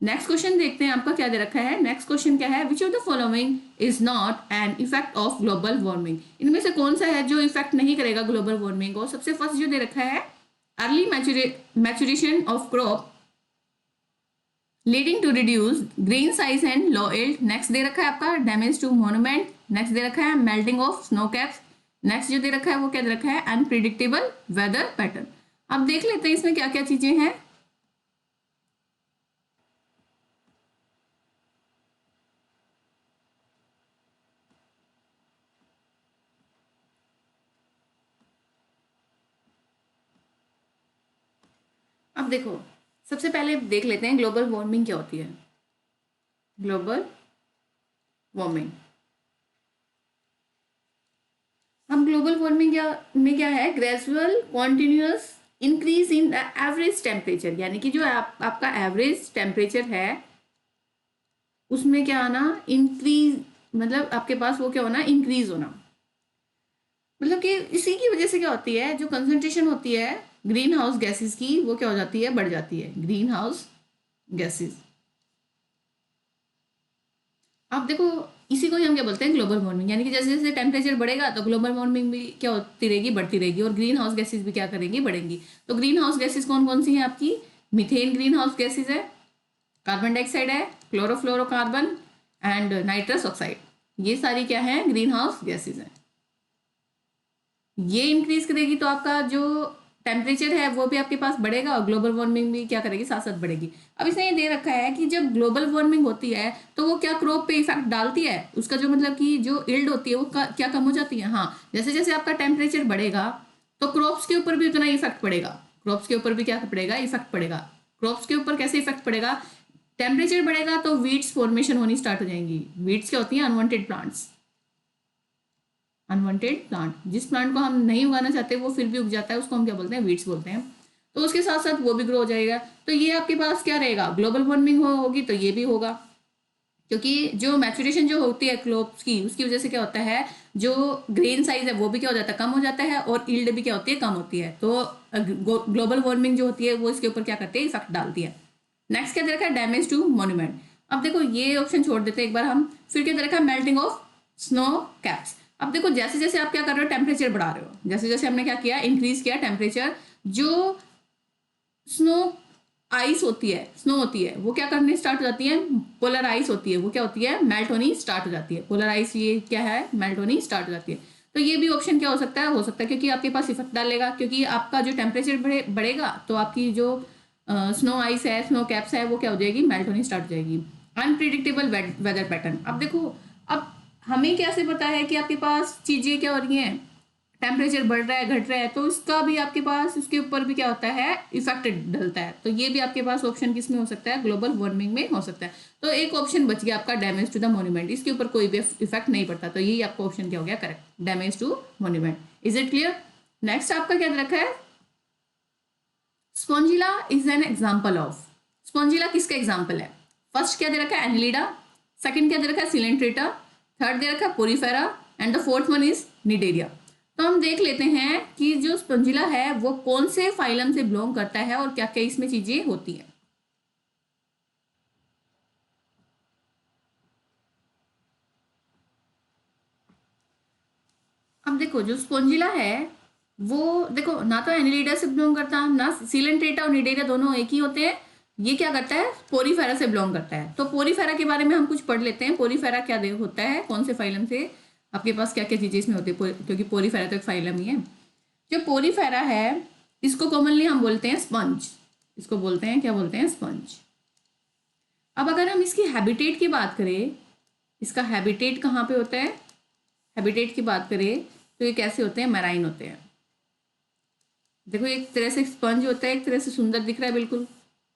नेक्स्ट क्वेश्चन देखते हैं आपका क्या दे रखा है। नेक्स्ट क्वेश्चन क्या है, विच of the following is not an effect of global warming. इनमें से कौन सा है जो इफेक्ट नहीं करेगा ग्लोबल वार्मिंग को। सबसे फर्स्ट जो दे रखा है, early maturation of crop leading to reduce grain size and low yield. Next दे रखा है आपका डैमेज टू मॉन्यूमेंट। नेक्स्ट दे रखा है melting of snow caps. Next जो दे रखा है वो क्या दे रखा है, अनप्रिडिक्टेबल वेदर पैटर्न। अब देख लेते हैं इसमें क्या क्या चीजें हैं। अब देखो, सबसे पहले देख लेते हैं ग्लोबल वार्मिंग क्या होती है। ग्लोबल वार्मिंग, अब ग्लोबल वार्मिंग क्या है, gradual continuous increase in the average temperature, यानी कि जो आपका एवरेज टेम्परेचर है उसमें क्या आना, इंक्रीज, मतलब आपके पास वो क्या होना, इंक्रीज होना। मतलब कि इसी की वजह से क्या होती है, जो कंसंट्रेशन होती है ग्रीन हाउस गैसेस की वो क्या हो जाती है, बढ़ जाती है, ग्रीन हाउस गैसेस। आप देखो, इसी को ही हम क्या बोलते हैं, ग्लोबल वार्मिंग। यानी कि जैसे जैसे टेम्परेचर बढ़ेगा तो ग्लोबल वार्मिंग भी क्या होती रहेगी, बढ़ती रहेगी, और ग्रीन हाउस गैसेज भी क्या करेंगी, बढ़ेंगी। तो ग्रीन हाउस गैसेज कौन कौन सी हैं आपकी, मीथेन ग्रीन हाउस गैसेज है, कार्बन डाइऑक्साइड है, क्लोरोफ्लोरोकार्बन एंड नाइट्रस ऑक्साइड। ये सारी क्या है, ग्रीन हाउस गैसेज हैं। ये इंक्रीज करेगी तो आपका जो टेम्परेचर है वो भी आपके पास बढ़ेगा, और ग्लोबल वार्मिंग भी क्या करेगी, साथ साथ बढ़ेगी। अब इसने ये दे रखा है कि जब ग्लोबल वार्मिंग होती है तो वो क्या क्रॉप पे इफेक्ट डालती है, उसका जो मतलब कि जो इल्ड होती है वो क्या कम हो जाती है। हाँ, जैसे जैसे आपका टेम्परेचर बढ़ेगा तो क्रॉप्स के ऊपर भी उतना इफेक्ट पड़ेगा, क्रॉप्स के ऊपर भी क्या पड़ेगा, इफेक्ट पड़ेगा। क्रॉप्स के ऊपर कैसे इफेक्ट पड़ेगा, टेम्परेचर बढ़ेगा तो वीड्स फॉर्मेशन होनी स्टार्ट हो जाएंगी। वीड्स क्या होती हैं, अनवांटेड प्लांट्स। अनवांटेड प्लांट, जिस प्लांट को हम नहीं उगाना चाहते वो फिर भी उग जाता है, उसको हम क्या बोलते हैं, वीड्स बोलते हैं। तो उसके साथ साथ वो भी ग्रो हो जाएगा। तो ये आपके पास क्या रहेगा, ग्लोबल वार्मिंग होगी तो ये भी होगा, क्योंकि जो मैचुरेशन जो होती है क्रोप्स की, उसकी वजह से क्या होता है, जो ग्रेन साइज है वो भी क्या हो जाता है, कम हो जाता है, और ईल्ड भी क्या होती है, कम होती है। तो ग्लोबल वार्मिंग जो होती है वो इसके ऊपर क्या करती है, इफेक्ट डालती है। नेक्स्ट क्या दे रखा है, डैमेज टू मॉन्यूमेंट। अब देखो ये ऑप्शन छोड़ देते हैं एक बार हम। फिर क्या दे रखा है, मेल्टिंग ऑफ स्नो कैप्स। अब देखो जैसे जैसे आप क्या कर रहे हो, टेम्परेचर बढ़ा रहे हो, जैसे जैसे हमने क्या किया, इंक्रीज किया टेम्परेचर, जो स्नो आइस होती है, स्नो होती है, वो क्या करने स्टार्ट हो जाती है, पोलर आइस होती है, वो क्या होती है, मेल्ट होनी स्टार्ट हो जाती है। पोलर आइस ये क्या है, मेल्ट होनी स्टार्ट हो जाती है। तो ये भी ऑप्शन क्या हो सकता है, क्योंकि आपके पास इफेक्ट डालेगा, क्योंकि आपका जो टेम्परेचर बढ़ेगा तो आपकी जो स्नो आइस है, स्नो कैप्स है, वो क्या हो जाएगी, मेल्ट होनी स्टार्ट हो जाएगी। Unpredictable weather pattern. अब देखो, अब हमें कैसे पता है कि आपके पास चीजें क्या हो रही हैं, टेम्परेचर बढ़ रहा है, घट रहा है, तो इसका भी आपके पास उसके ऊपर भी क्या होता है, इफेक्ट डलता है। तो ये भी आपके पास ऑप्शन किस में हो सकता है, ग्लोबल वार्मिंग में हो सकता है। तो एक ऑप्शन बच गया आपका, डैमेज टू द मॉन्यूमेंट, इसके ऊपर कोई भी इफेक्ट नहीं पड़ता। तो यही आपका ऑप्शन क्या हो गया, correct, damage to monument. Is it clear. Next आपका क्या रखा है, Spongilla is an example of. Spongilla किसका एग्जाम्पल है, फर्स्ट क्या दे रखा है, एनिलिडा, सेकंड क्या दे रखा है, सिलेंट्रेटा, थर्ड दे रखा है Porifera, and the fourth one is Cnidaria. तो हम देख लेते हैं कि जो स्पॉन्जिला है वो कौन से फाइलम से बिलोंग करता है और क्या क्या इसमें चीजें होती है। अब देखो, जो स्पॉन्जिला है वो देखो, ना तो एनिलिडा से बिलोंग करता, ना सिलेंट्रेटा और निडेरिया दोनों एक ही होते हैं। ये क्या करता है, पोरीफेरा से बिलोंग करता है। तो पोरीफेरा के बारे में हम कुछ पढ़ लेते हैं, पोरीफेरा क्या होता है, कौन से फाइलम से, आपके पास क्या क्या चीजें इसमें होती है, क्योंकि पोरीफेरा तो एक फाइलम ही है। जो पोरीफेरा है इसको कॉमनली हम बोलते हैं स्पंज, इसको बोलते हैं, क्या बोलते हैं, स्पंज। अब अगर हम इसकी हैबिटेट की बात करें, इसका हैबिटेट कहाँ पे होता है, हैबिटेट की बात करें तो ये कैसे होते हैं, मैराइन होते हैं। देखो एक तरह से स्पंज होता है, एक तरह से सुंदर दिख रहा है बिल्कुल।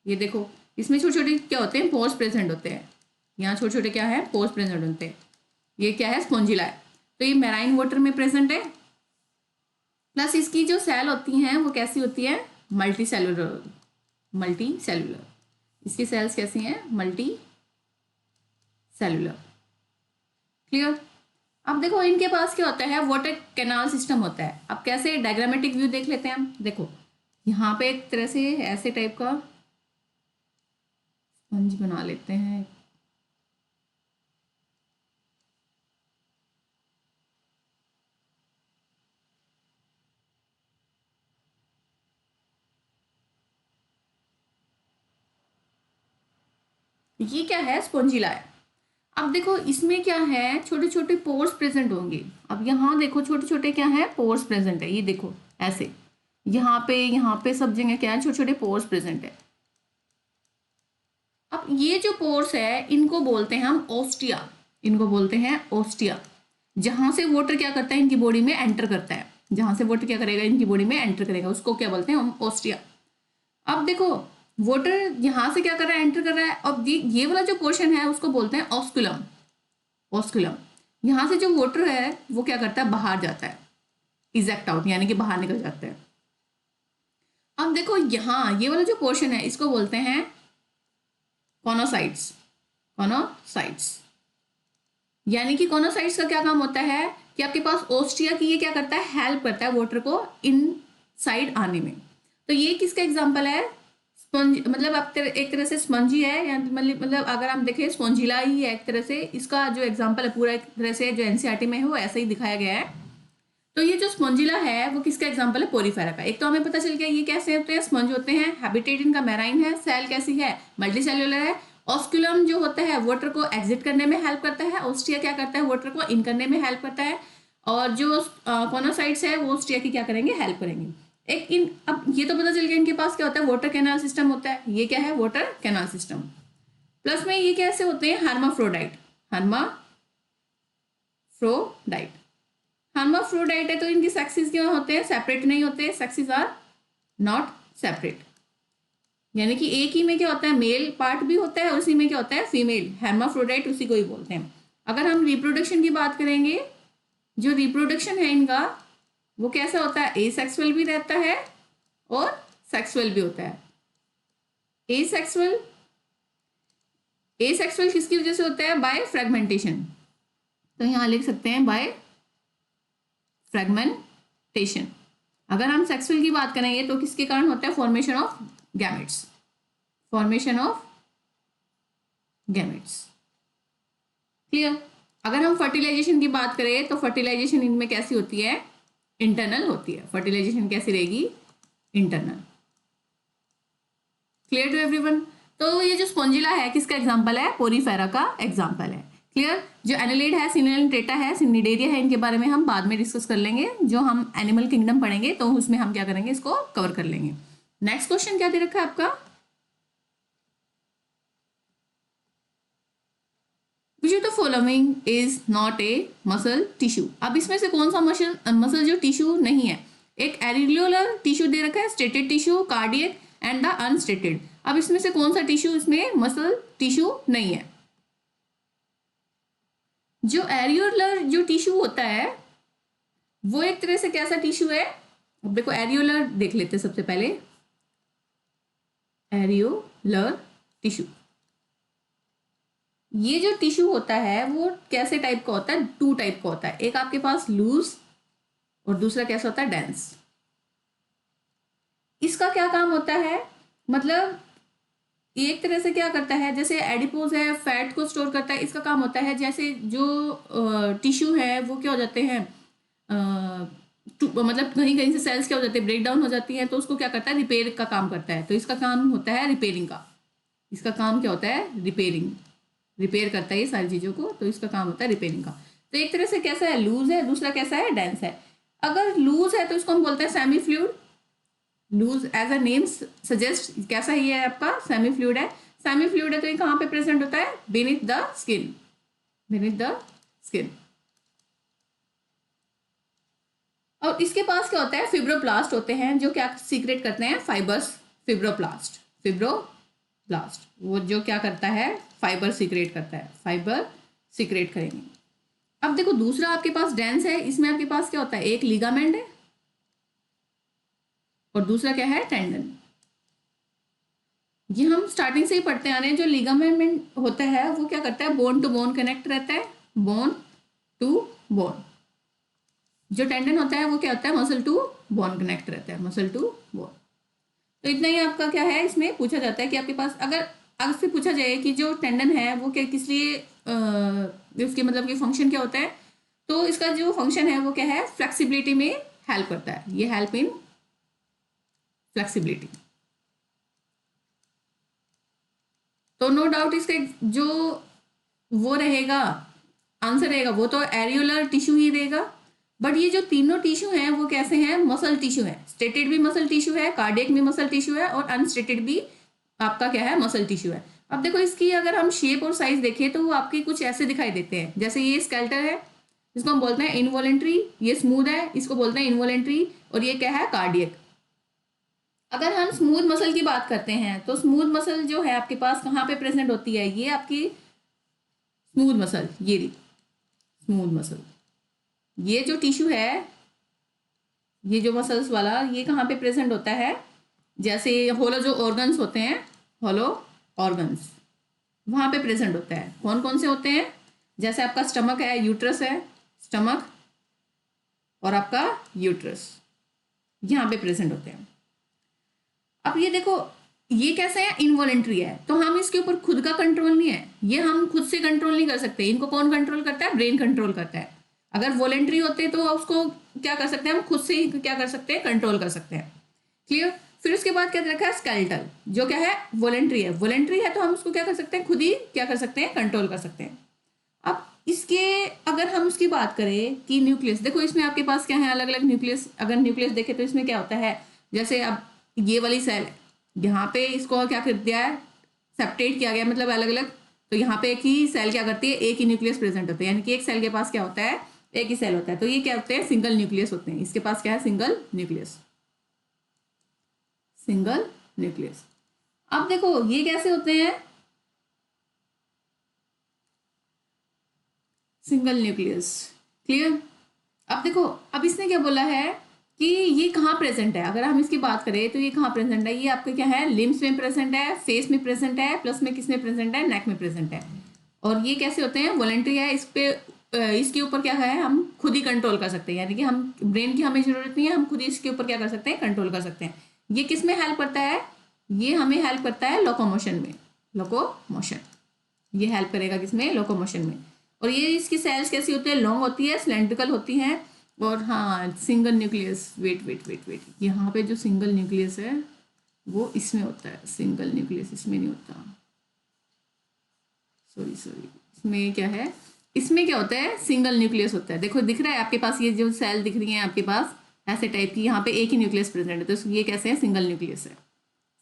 ये देखो, इसमें छोटे छोटे क्या होते हैं, पोर्स प्रेजेंट होते हैं। यहाँ छोटे छोटे क्या है, पोर्स प्रेजेंट होते हैं। ये क्या है, स्पॉन्जिला है। तो ये मैराइन वाटर में प्रेजेंट है। प्लस इसकी जो सेल होती हैं वो कैसी होती है, मल्टी सेलुलर, मल्टी सेलुलर। इसकी सेल्स कैसी हैं, मल्टी सेलुलर। क्लियर। अब देखो इनके पास क्या होता है, वाटर कैनाल सिस्टम होता है। अब कैसे, डायग्रामेटिक व्यू देख लेते हैं हम। देखो यहाँ पे एक तरह से ऐसे टाइप का स्पंज बना लेते हैं। ये क्या है, स्पॉन्जिला है। अब देखो इसमें क्या है, छोटे छोटे पोर्स प्रेजेंट होंगे। अब यहाँ देखो छोटे छोटे क्या है, पोर्स प्रेजेंट है। ये देखो ऐसे, यहाँ पे सब जगह क्या है, छोटे छोटे पोर्स प्रेजेंट है। अब ये जो पोर्स है इनको बोलते हैं हम ओस्टिया, इनको बोलते हैं ओस्टिया। जहां से वाटर क्या करता है, इनकी बॉडी में एंटर करता है, जहां से वाटर क्या करेगा, इनकी बॉडी में एंटर करेगा, उसको क्या बोलते हैं हम, ओस्टिया। अब देखो वाटर यहाँ से क्या कर रहा है, एंटर कर रहा है। अब ये वाला जो पोर्शन है उसको बोलते हैं ऑस्कुलम। ऑस्कुलम, यहाँ से जो वाटर है वो क्या करता है, बाहर जाता है, इजेक्ट आउट, यानी कि बाहर निकल जाता है। अब देखो यहाँ ये वाला जो पोर्शन है इसको बोलते हैं कॉनोसाइट्स। कॉनोसाइट्स, यानी कि कॉनोसाइट्स का क्या काम होता है कि आपके पास ओस्टिया की ये क्या करता है, हेल्प करता है वाटर को इन साइड आने में। तो ये किसका एग्जाम्पल है, स्पंज, मतलब आप एक तरह से स्पंजी है, या मतलब अगर हम देखें स्पॉन्जिला ही है एक तरह से। इसका जो एग्जाम्पल है पूरा एक तरह से जो एनसीईआरटी में है वो ऐसा ही दिखाया गया है। तो ये जो स्पॉन्जिला है वो किसका एग्जाम्पल है, पोरीफेरा का। एक तो हमें पता चल गया ये कैसे होते हैं, स्पंज होते हैं, हैबिटेट इनका मैराइन है, सेल कैसी है, मल्टीसेल्युलर है। ऑस्कुलम जो होता है वाटर को एग्जिट करने में हेल्प करता है, ओस्टिया क्या करता है, वाटर को इन करने में हेल्प करता है। और जो कॉनोसाइट्स है वो ओस्टिया की क्या करेंगे, हेल्प करेंगे। एक इन, अब ये तो पता चल गया इनके पास क्या होता है, वाटर कैनाल सिस्टम होता है। ये क्या है, वाटर कैनाल सिस्टम। प्लस में ये कैसे होते हैं, हर्माफ्रोडाइट। हर्माफ्रोडाइट, हर्माफ्रोडाइट है तो इनके सेक्सेस क्या होते हैं, सेपरेट नहीं होते, सेक्सेस आर नॉट सेपरेट। यानी कि एक ही में क्या होता है, मेल पार्ट भी होता है, उसी में क्या होता है, फीमेल। हर्माफ्रोडाइट उसी को ही बोलते हैं। अगर हम रिप्रोडक्शन की बात करेंगे, जो रिप्रोडक्शन है इनका वो कैसा होता है, एसेक्सुअल भी रहता है और सेक्सुअल भी होता है। एसेक्सुअल, एसेक्सुअल किसकी वजह से होता है, बाय फ्रेगमेंटेशन। तो यहां लिख सकते हैं बाय फ्रेगमेंटेशन। अगर हम सेक्सुअल की बात करेंगे तो किसके कारण होता है, formation of gametes, formation of gametes. Clear. अगर हम फर्टिलाइजेशन की बात करें तो फर्टिलाइजेशन इनमें कैसी होती है, इंटरनल होती है। फर्टिलाइजेशन कैसी रहेगी, इंटरनल। Clear to everyone. तो ये जो स्पॉन्जिला है किसका एग्जांपल है, पोरीफेरा का एग्जांपल है। क्लियर। जो एनालिड है, सिनेटेटा है, सिनिडेरिया है, इनके बारे में हम बाद में डिस्कस कर लेंगे। जो हम एनिमल किंगडम पढ़ेंगे तो उसमें हम क्या करेंगे, इसको कवर कर लेंगे। नेक्स्ट क्वेश्चन क्या दे रखा है आपका, which of the following is not a muscle tissue. अब इसमें से कौन सा मसल जो टिश्यू नहीं है, एक एरिकुलर टिश्यू दे रखा है, striated tissue, cardiac and the unstriated. अब इसमें से कौन सा टिश्यू इसमें मसल टिश्यू नहीं है। जो एरिकुलर जो टिश्यू होता है वो एक तरह से कैसा टिश्यू है, अब देखो एरिकुलर देख लेते हैं सबसे पहले। एरिकुलर टिश्यू, ये जो टिश्यू होता है वो कैसे टाइप का होता है, टू टाइप का होता है। एक आपके पास लूज और दूसरा कैसा होता है, डेंस। इसका क्या काम होता है, मतलब एक तरह से क्या करता है, जैसे एडिपोज है फैट को स्टोर करता है, इसका काम होता है जैसे जो टिश्यू है वो क्या हो जाते हैं, मतलब कहीं कहीं से सेल्स क्या हो जाते हैं, ब्रेक डाउन हो जाती हैं, तो उसको क्या करता है, रिपेयर का काम करता है। तो इसका काम होता है रिपेयरिंग का। इसका काम क्या होता है, रिपेयरिंग, रिपेयर करता है ये सारी चीज़ों को, तो इसका काम होता है रिपेयरिंग का। तो एक तरह से कैसा है, लूज है, दूसरा कैसा है, डेंस है। अगर लूज है तो इसको हम बोलते हैं semi fluid. Loose as a name suggest कैसा ही है आपका, सेमी फ्लूइड है। सेमी फ्लूइड है तो ये कहाँ पे प्रेजेंट होता है, beneath the skin, beneath the skin. और इसके पास क्या होता है, फिब्रोप्लास्ट होते हैं जो क्या सीक्रेट करते हैं, फाइबर्स। फिब्रोप्लास्ट, फिब्रोप्लास्ट वो जो क्या करता है, फाइबर सीक्रेट करता है, फाइबर सीक्रेट करेंगे। अब देखो दूसरा आपके पास डेंस है, इसमें आपके पास क्या होता है, एक लिगामेंट है और दूसरा क्या है, टेंडन। ये हम स्टार्टिंग से ही पढ़ते आ रहे हैं। जो लिगामेंट होता है वो क्या करता है, बोन टू बोन कनेक्ट रहता है, बोन टू बोन। जो टेंडन होता है वो क्या होता है, मसल टू बोन कनेक्ट रहता है, मसल टू बोन। तो इतना ही आपका क्या है, इसमें पूछा जाता है कि आपके पास अगर अगर से पूछा जाए कि जो टेंडन है वो क्या किस लिए उसके मतलब कि फंक्शन क्या होता है, तो इसका जो फंक्शन है वो क्या है, फ्लेक्सिबिलिटी में हेल्प करता है, ये हेल्प इन फ्लेक्सिबिलिटी। तो नो डाउट इसका जो वो रहेगा आंसर रहेगा वो तो एरियोलर टिश्यू ही रहेगा। बट ये जो तीनों टिश्यू हैं वो कैसे हैं, मसल टिश्यू है। स्टेटेड भी मसल टिश्यू है, कार्डियक भी मसल टिश्यू है, और अनस्टेटेड भी आपका क्या है, मसल टिश्यू है। अब देखो इसकी अगर हम शेप और साइज देखें तो वो आपके कुछ ऐसे दिखाई देते हैं, जैसे ये स्केल्टल है, इसको हम बोलते हैं इनवॉलेंट्री, ये स्मूथ है, इसको बोलते हैं इनवॉलेंट्री, और ये क्या है, कार्डियक। अगर हम स्मूथ मसल की बात करते हैं तो स्मूथ मसल जो है आपके पास कहाँ पे प्रेजेंट होती है, ये आपकी स्मूथ मसल, ये रही स्मूथ मसल। ये जो टिश्यू है, ये जो मसल्स वाला, ये कहाँ पे प्रेजेंट होता है, जैसे होलो जो ऑर्गन्स होते हैं, होलो ऑर्गन्स वहाँ पे प्रेजेंट होता है। कौन कौन से होते हैं, जैसे आपका स्टमक है, यूट्रस है, स्टमक और आपका यूट्रस यहाँ पे प्रेजेंट होते हैं। अब ये देखो ये कैसे है, इनवॉलेंट्री है, तो हम इसके ऊपर खुद का कंट्रोल नहीं है, ये हम खुद से कंट्रोल नहीं कर सकते। इनको कौन कंट्रोल करता है, ब्रेन कंट्रोल करता है। अगर वॉलेंट्री होते तो उसको क्या कर सकते हैं, हम खुद से ही क्या कर सकते हैं, कंट्रोल कर सकते हैं। क्लियर। फिर उसके बाद क्या रखा है, स्केलेटल, जो क्या है, वॉलेंट्री है। वॉलेंट्री है तो हम उसको क्या कर सकते हैं, खुद ही क्या कर सकते हैं, कंट्रोल कर सकते हैं। अब इसके अगर हम उसकी बात करें कि न्यूक्लियस, देखो इसमें आपके पास क्या है, अलग अलग न्यूक्लियस। अगर न्यूक्लियस देखे तो इसमें क्या होता है, जैसे अब ये वाली सेल है, यहाँ पे इसको क्या कर दिया है, सेपरेट किया गया, मतलब अलग अलग। तो यहाँ पे एक ही सेल क्या करती है, एक ही न्यूक्लियस प्रेजेंट होता है, यानी कि एक सेल के पास क्या होता है, एक ही सेल होता है। तो ये क्या होते हैं, सिंगल न्यूक्लियस होते हैं। इसके पास क्या है, सिंगल न्यूक्लियस, सिंगल न्यूक्लियस। अब देखो ये कैसे होते हैं, सिंगल न्यूक्लियस। क्लियर। अब देखो अब इसने क्या बोला है कि ये कहाँ प्रेजेंट है। अगर हम इसकी बात करें तो ये कहाँ प्रेजेंट है, ये आपके क्या है, लिम्स में प्रेजेंट है, फेस में प्रेजेंट है, प्लस में किस में प्रेजेंट है, नेक में प्रेजेंट है। और ये कैसे होते हैं, वॉलेंट्री है। इस पे इसके ऊपर क्या है, हम खुद ही कंट्रोल कर सकते हैं, यानी कि हम ब्रेन की हमें जरूरत नहीं है, हम खुद ही इसके ऊपर क्या कर सकते हैं, कंट्रोल कर सकते हैं। ये किस में हेल्प करता है, ये हमें हेल्प करता है लोकोमोशन में, लोकोमोशन। ये हेल्प करेगा किसमें, लोकोमोशन में। और ये इसकी सेल्स कैसी होती है, लॉन्ग होती है, सिलेंड्रिकल होती हैं। और हाँ, single nucleus, wait wait wait wait, यहाँ पे जो सिंगल न्यूक्लियस है वो इसमें होता है, सिंगल न्यूक्लियस इसमें नहीं होता, सॉरी इसमें क्या है, इसमें क्या होता है, सिंगल न्यूक्लियस होता है। देखो दिख रहा है आपके पास, ये जो सेल दिख रही है आपके पास ऐसे टाइप की, यहाँ पे एक ही न्यूक्लियस प्रेजेंट है, तो ये कैसे है, सिंगल न्यूक्लियस है,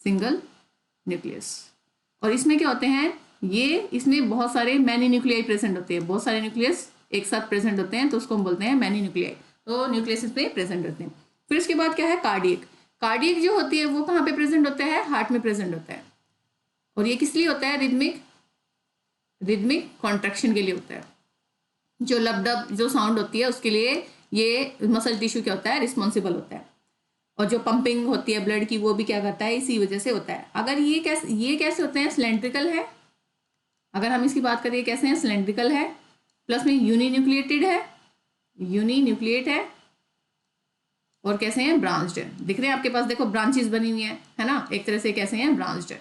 सिंगल न्यूक्लियस। और इसमें क्या होते हैं, ये इसमें बहुत सारे मैनी न्यूक्लियाई प्रेजेंट होते हैं, बहुत सारे न्यूक्लियस एक साथ प्रेजेंट होते हैं, तो उसको हम बोलते हैं मैनी न्यूक्लियाई। तो न्यूक्लियस इसमें प्रेजेंट होते हैं। फिर इसके बाद क्या है, कार्डियक। कार्डियक जो होती है वो कहाँ पे प्रेजेंट होता है, हार्ट में प्रेजेंट होता है। और ये किस लिए होता है, रिदमिक कॉन्ट्रैक्शन के लिए होता है। जो लबडब जो साउंड होती है उसके लिए ये मसल टिश्यू क्या होता है, रिस्पॉन्सिबल होता है। और जो पंपिंग होती है ब्लड की वो भी क्या करता है, इसी वजह से होता है। अगर ये कैसे होते हैं, सिलेंड्रिकल है। अगर हम इसकी बात करें कैसे हैं, सिलेंड्रिकल है, प्लस में यूनिन्यूक्लिएटेड है, यूनिन्यूक्लिएट है, और कैसे हैं, ब्रांच्ड है। दिख रहे हैं आपके पास, देखो ब्रांचेस बनी हुई है ना, एक तरह से कैसे हैं, ब्रांच्ड है।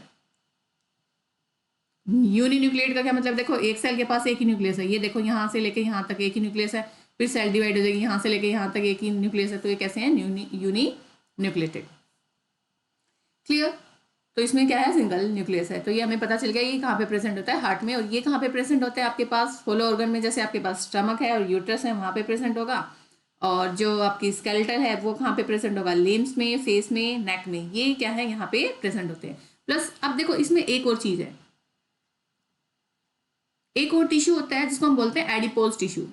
यूनिन्यूक्लिएट का क्या मतलब, देखो एक सेल के पास एक ही न्यूक्लियस है, ये देखो यहाँ से लेके यहाँ तक एक ही न्यूक्लियस है, फिर सेल डिवाइड हो जाएगी, यहाँ से लेके यहाँ तक एक ही न्यूक्लियस है, तो ये कैसे हैं, यूनिन्यूक्लिएटेड। क्लियर। तो इसमें क्या है, सिंगल न्यूक्लियस है। तो ये हमें पता चल गया ये कहाँ पे प्रेजेंट होता है, हार्ट में। और ये कहाँ पे प्रेजेंट होता है, आपके पास होलो ऑर्गन में, जैसे आपके पास स्टमक है और यूट्रस है वहाँ पे प्रेजेंट होगा। और जो आपकी स्केलेटल है वो कहाँ पे प्रेजेंट होगा, लिम्स में, फेस में, नेक में, ये क्या है, यहाँ पे प्रेजेंट होते हैं। प्लस अब देखो इसमें एक और चीज है, एक और टिश्यू होता है जिसको हम बोलते हैं adipose tissue.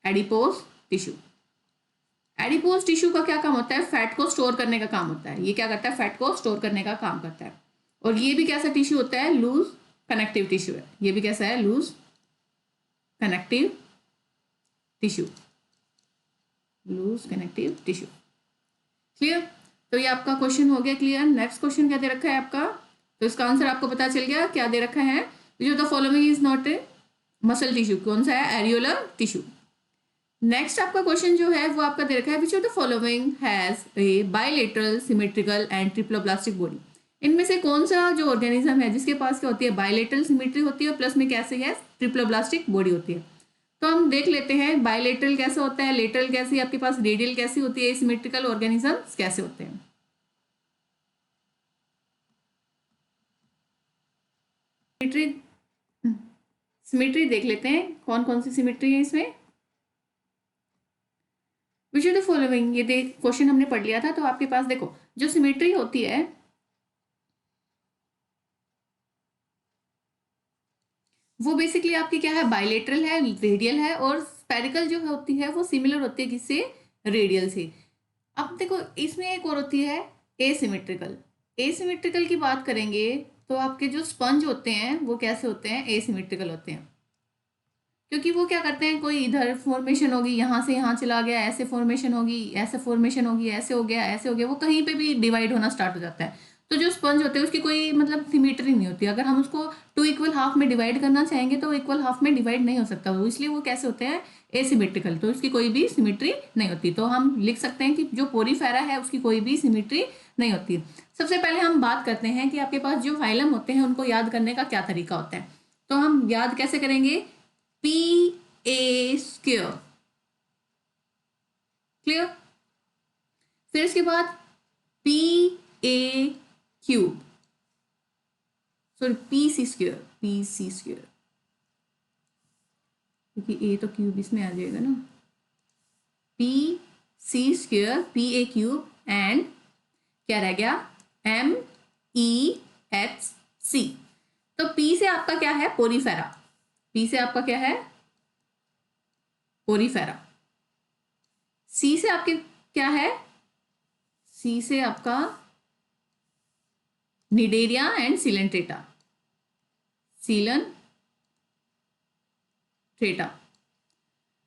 Adipose tissue, adipose tissue का क्या काम होता है, फैट को स्टोर करने का काम होता है। ये क्या करता है, फैट को स्टोर करने का काम करता है। और ये भी कैसा टिश्यू होता है, लूज कनेक्टिव टिश्यू है। ये भी कैसा है, loose connective tissue, loose connective tissue. Clear. तो ये आपका क्वेश्चन हो गया क्लियर। नेक्स्ट क्वेश्चन क्या दे रखा है आपका, तो इसका आंसर आपको पता चल गया क्या दे रखा है, विच of the following is not a muscle tissue, कौन सा है, एरियोलर टिश्यू। नेक्स्ट आपका क्वेश्चन जो है वो आपका दे रखा है, विच of the following has a bilateral symmetrical and triploblastic body. इनमें से कौन सा जो ऑर्गेनिज्म है जिसके पास क्या होती है, बायलेटरल सिमेट्री होती है, प्लस में कैसे है, ट्रिप्लोब्लास्टिक बॉडी होती है। तो हम देख लेते हैं बायलेटरल कैसे होता है, लेटरल कैसी आपके पास, रेडियल कैसी होती है, सिमेट्रिकल ऑर्गेनिजम्स कैसे होते हैं। सिमेट्री सिमेट्री देख लेते हैं कौन कौन सी सिमेट्री है इसमें। विच आर द फॉलोइंग, ये देख क्वेश्चन हमने पढ़ लिया था। तो आपके पास देखो जो सिमेट्री होती है वो बेसिकली आपकी क्या है, बायलेटरल है, रेडियल है, और स्पेरिकल जो होती है वो सिमिलर होती है किससे, रेडियल से। अब देखो इसमें एक और होती है एसिमेट्रिकल। एसिमेट्रिकल की बात करेंगे तो आपके जो स्पंज होते हैं वो कैसे होते हैं, एसिमेट्रिकल होते हैं। क्योंकि वो क्या करते हैं, कोई इधर फॉर्मेशन होगी, यहाँ से यहाँ चला गया, ऐसे फॉर्मेशन होगी, ऐसे फॉर्मेशन होगी, ऐसे हो गया, ऐसे हो गया, वो कहीं पे भी डिवाइड होना स्टार्ट हो जाता है। तो जो स्पंज होते हैं उसकी कोई मतलब सिमेट्री नहीं होती। अगर हम उसको टू इक्वल हाफ में डिवाइड करना चाहेंगे तो इक्वल हाफ में डिवाइड नहीं हो सकता वो, इसलिए वो कैसे होते हैं, एसिमेट्रिकल। तो उसकी कोई भी सिमेट्री नहीं होती। तो हम लिख सकते हैं कि जो पोरीफेरा है उसकी कोई भी सिमेट्री नहीं होती। सबसे पहले हम बात करते हैं कि आपके पास जो फाइलम होते हैं उनको याद करने का क्या तरीका होता है। तो हम याद कैसे करेंगे, पी ए स्क्वायर, क्लियर। फिर इसके बाद P A cube, sorry P C square, P C square, क्योंकि ए तो क्यूब इसमें आ जाएगा ना, P C square, P A cube, and क्या रह गया, एम ई एच सी। तो पी से आपका क्या है, पोरीफेरा, पी से आपका क्या है, पोरीफेरा। सी से आपके क्या है, सी से आपका निडेरिया एंड सिलेंट्रेटा, सीलन ट्रेटा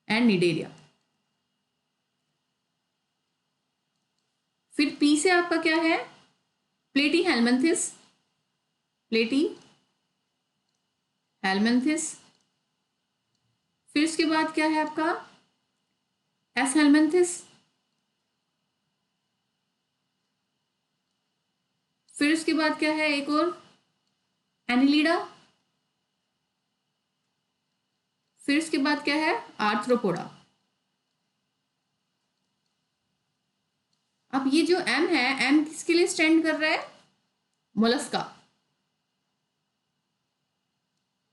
एंड निडेरिया। फिर पी से आपका क्या है, प्लेटी हेलमिंथिस, प्लेटी हेलमिंथिस। फिर उसके बाद क्या है आपका, एस हेलमिंथिस। फिर उसके बाद क्या है एक और, एनिलीडा। फिर उसके बाद क्या है, आर्थ्रोपोडा। अब ये जो एम है, एम किसके लिए स्टैंड कर रहा है, मोलस्का।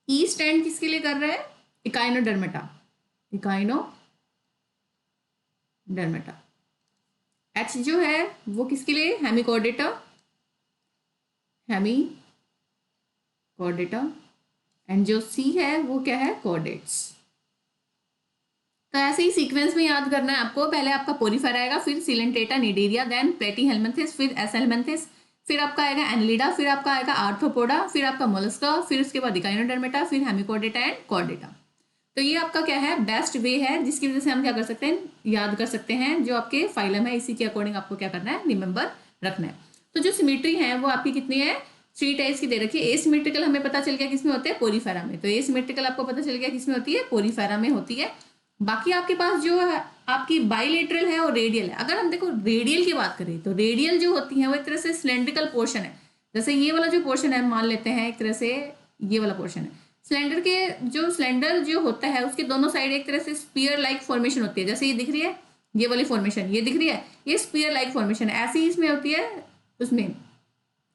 ई स्टैंड किसके लिए कर रहा है, इकाइनोडर्मेटा, इकाइनोडर्मेटा। एच जो है वो किसके लिए, हेमिकॉर्डेटा, हेमिकॉर्डेटा। एंड जो सी है वो क्या है, कॉर्डेट्स। तो ऐसे ही सीक्वेंस में याद करना है आपको। पहले आपका पोरीफेरा आएगा, फिर सिलेंट्रेटा, निडेरिया, देन प्लेटी हेलमिंथिस, फिर एस हेलमिंथिस, फिर आपका आएगा एनिलिडा, फिर आपका आएगा आर्थ्रोपोडा, फिर आपका मोलस्का, फिर उसके बाद इकाइनोडर्मेटा, फिर हेमिकॉर्डेटा एंड कॉर्डेटा। तो ये आपका क्या है, बेस्ट वे है जिसकी वजह से हम क्या कर सकते हैं, याद कर सकते हैं जो आपके फाइलम है, इसी के अकॉर्डिंग आपको क्या करना है, रिमेंबर रखना है। तो जो सिमेट्री है वो आपकी कितनी है, 3 टाइप्स की दे रखी है। एसिमेट्रिकल हमें पता चल गया किसमें होते हैं, पोरीफेरा में। तो एसिमेट्रिकल आपको पता चल गया किसमें होती है, पोरीफेरा में होती है। बाकी आपके पास जो है आपकी बाइलेटरल है और रेडियल है। अगर हम देखो रेडियल की बात करें तो रेडियल जो होती है वो एक तरह से सिलेंड्रिकल पोर्शन है। जैसे ये वाला जो पोर्शन है मान लेते हैं एक तरह से ये वाला पोर्शन है, सिलेंडर जो होता है उसके दोनों साइड एक तरह से स्पीयर लाइक फॉर्मेशन होती है। जैसे ये दिख रही है, ये वाली फॉर्मेशन ये दिख रही है, ये स्पीयर लाइक फॉर्मेशन है। ऐसी ही इसमें होती है, उसमें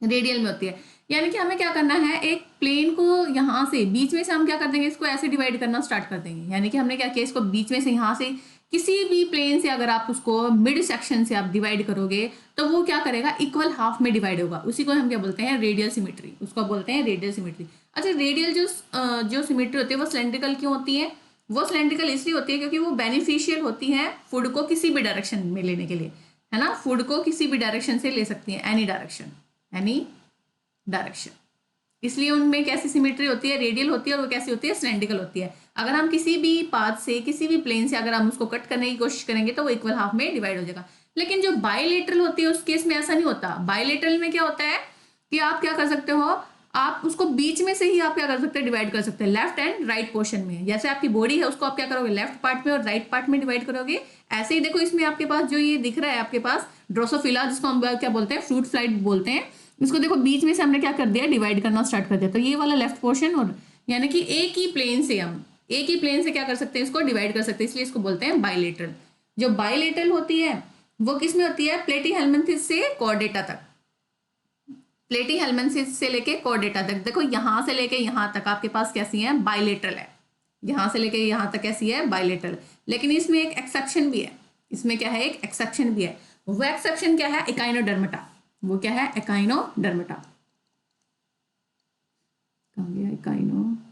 रेडियल में होती है। यानी कि हमें क्या करना है, एक प्लेन को यहाँ से बीच में से हम क्या कर देंगे, इसको ऐसे डिवाइड करना स्टार्ट कर देंगे। यानी कि हमने क्या किया, इसको बीच में से यहाँ से किसी भी प्लेन से अगर आप उसको मिड सेक्शन से आप डिवाइड करोगे तो वो क्या करेगा, इक्वल हाफ में डिवाइड होगा। उसी को हम क्या बोलते हैं, रेडियल सिमेट्री, उसको बोलते हैं रेडियल सिमेट्री। अच्छा, रेडियल जो सिमेट्री होती है वो सिलेंड्रिकल क्यों होती है, वो सिलेंड्रिकल इसलिए होती है क्योंकि वो बेनिफिशियल होती है फूड को किसी भी डायरेक्शन में लेने के लिए, है ना। फूड को किसी भी डायरेक्शन से ले सकती है, एनी डायरेक्शन। इसलिए उनमें कैसी सिमेट्री होती है, रेडियल होती है, और वो कैसी होती है, सिलेंड्रिकल होती है। अगर हम किसी भी पाथ से, किसी भी प्लेन से अगर हम उसको कट करने की कोशिश करेंगे तो वो इक्वल हाफ में डिवाइड हो जाएगा। लेकिन जो बायलेटरल होती है उस केस में ऐसा नहीं होता। बायलेटरल में क्या होता है कि आप क्या कर सकते हो, आप उसको बीच में से ही आप क्या कर सकते हैं, डिवाइड कर सकते हैं, लेफ्ट एंड राइट पोर्शन में। जैसे आपकी बॉडी है उसको आप क्या करोगे, लेफ्ट पार्ट में और राइट पार्ट में डिवाइड करोगे। ऐसे ही देखो इसमें आपके पास जो ये दिख रहा है आपके पास ड्रोसोफिला, जिसको हम क्या बोलते हैं, फ्रूट फ्लाई बोलते हैं, इसको देखो बीच में से हमने क्या कर दिया, डिवाइड करना स्टार्ट कर दिया, तो ये वाला लेफ्ट पोर्शन, और यानी कि एक ही प्लेन से हम एक ही प्लेन से क्या कर सकते हैं, इसको डिवाइड कर सकते हैं, इसलिए इसको बोलते हैं बाइलेटरल। जो बाइलेटरल होती है वो किस में होती है, प्लेटीहेल्मिन्थेस से कॉर्डेटा तक, प्लेटीहेल्मिन्थेस से लेके कॉर्डेटा तक। देखो यहां से लेके यहां तक आपके पास कैसी है, बाइलेटरल है, यहां से लेके यहां तक कैसी है, बाइलेटरल। लेकिन इसमें एक एक्सेप्शन भी है, इसमें क्या है, एक एक्सेप्शन भी है। वो एक्सेप्शन क्या है, एकाइनोडर्मेटा। वो क्या है, एकाइनोडर्मेटा। कहाँ गया एकाइनोडर्मेटा।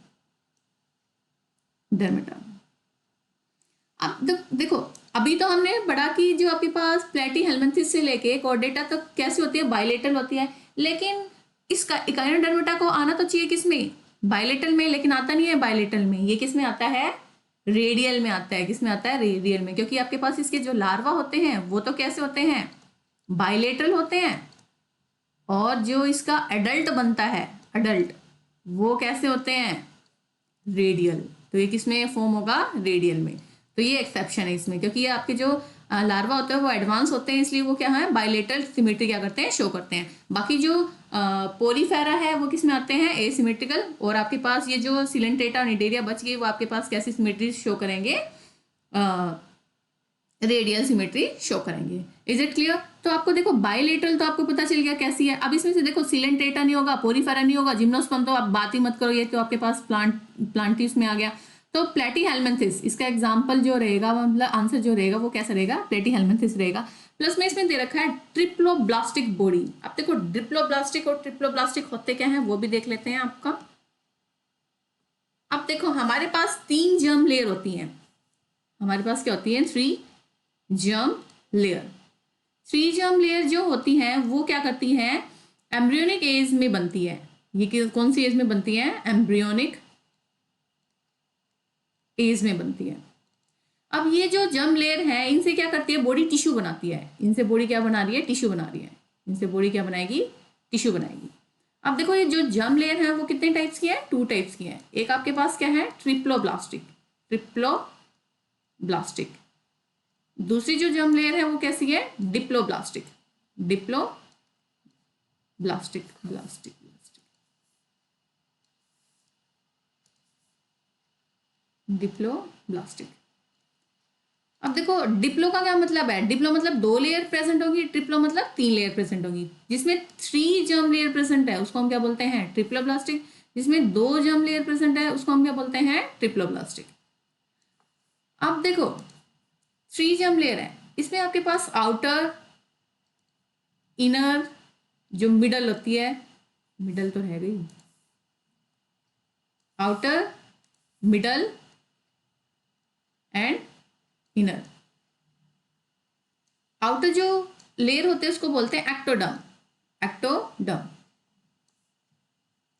अब देखो अभी तो हमने पढ़ा कि जो आपके पास प्लेटीहेल्मिन्थेस से लेके कॉर्डेटा तक कैसी होती है, बाइलेटरल होती है। लेकिन इसका एकाइनोडर्मेटा को आना तो चाहिए किसमें, बाइलेटरल में, लेकिन आता नहीं है बाइलेटरल में। ये किस में आता है, रेडियल में आता है। किस में आता है, रेडियल में, क्योंकि आपके पास इसके जो लार्वा होते हैं वो तो कैसे होते हैं, बाइलेटरल होते हैं, और जो इसका एडल्ट बनता है, एडल्ट, वो कैसे होते हैं, रेडियल। तो ये किसमें फॉर्म होगा, रेडियल में। तो ये एक्सेप्शन है इसमें, क्योंकि ये आपके जो लार्वा होते हैं वो एडवांस होते हैं, इसलिए वो क्या है, बाइलेटरल सिमेट्री क्या करते हैं, शो करते हैं। बाकी जो पोरीफेरा है वो किस में आते हैं, एसिमेट्रिकल। और आपके पास ये जो सिलेंट्रेटा और निडेरिया बच गई वो आपके पास कैसी सिमेट्री शो करेंगे, रेडियल सिमेट्री शो करेंगे। Is it clear. तो आपको देखो बाइलेटरल तो आपको पता चल गया कैसी है। अब इसमें से देखो सिलेंट्रेटा नहीं होगा, पोरीफेरा नहीं होगा, जिम्नोस्पर्म तो आप बात ही मत करो, ये तो आपके पास प्लांटिस में आ गया। तो प्लेटीहेल्मिन्थेस इसका एग्जांपल जो रहेगा, मतलब आंसर जो रहेगा वो कैसा रहेगा, प्लेटीहेल्मिन्थेस रहेगा। प्लस में इसमें दे रखा है ट्रिप्लोब्लास्टिक बॉडी। अब देखो डिप्लोब्लास्टिक और ट्रिप्लोब्लास्टिक होते क्या हैं वो भी देख लेते हैं आपका। अब देखो हमारे पास 3 जर्म लेयर होती हैं, हमारे पास क्या होती है, 3 जर्म लेयर। 3 जर्म लेयर जो होती हैं वो क्या करती हैं, एम्ब्रियोनिक एज में बनती है। ये कौन सी एज में बनती है, एम्ब्रियोनिक एज में बनती है। अब ये जो जर्म लेयर है इनसे क्या करती है, बॉडी टिश्यू बनाती है। इनसे बॉडी क्या बना रही है, टिश्यू बना रही है। इनसे बॉडी क्या बनाएगी, टिश्यू बनाएगी। अब देखो ये जो जर्म लेयर है वो कितने टाइप्स की है, 2 टाइप्स की है। एक आपके पास क्या है, ट्रिप्लोब्लास्टिक, ट्रिप्लोब्लास्टिक। दूसरी जो जर्म लेयर है वो कैसी है, डिप्लोब्लास्टिक, डिप्लोब्लास्टिक, ब्लास्टिक, डिप्लोब्लास्टिक। अब देखो डिप्लो का क्या मतलब है, डिप्लो मतलब 2 लेयर प्रेजेंट होगी, ट्रिप्लो मतलब 3 लेयर प्रेजेंट होगी। जिसमें 3 जर्म लेयर प्रेजेंट है उसको हम क्या बोलते हैं, ट्रिप्लोब्लास्टिक। जिसमें 2 जर्म लेयर प्रेजेंट है उसको हम क्या बोलते हैं, ट्रिप्लोब्लास्टिक। अब देखो 3 जर्म लेयर है, इसमें आपके पास आउटर, इनर, जो मिडल होती है, मिडल तो है गई, outer, middle and inner. Outer जो लेयर होते हैं उसको बोलते हैं एक्टोडर्म, एक्टोडर्म,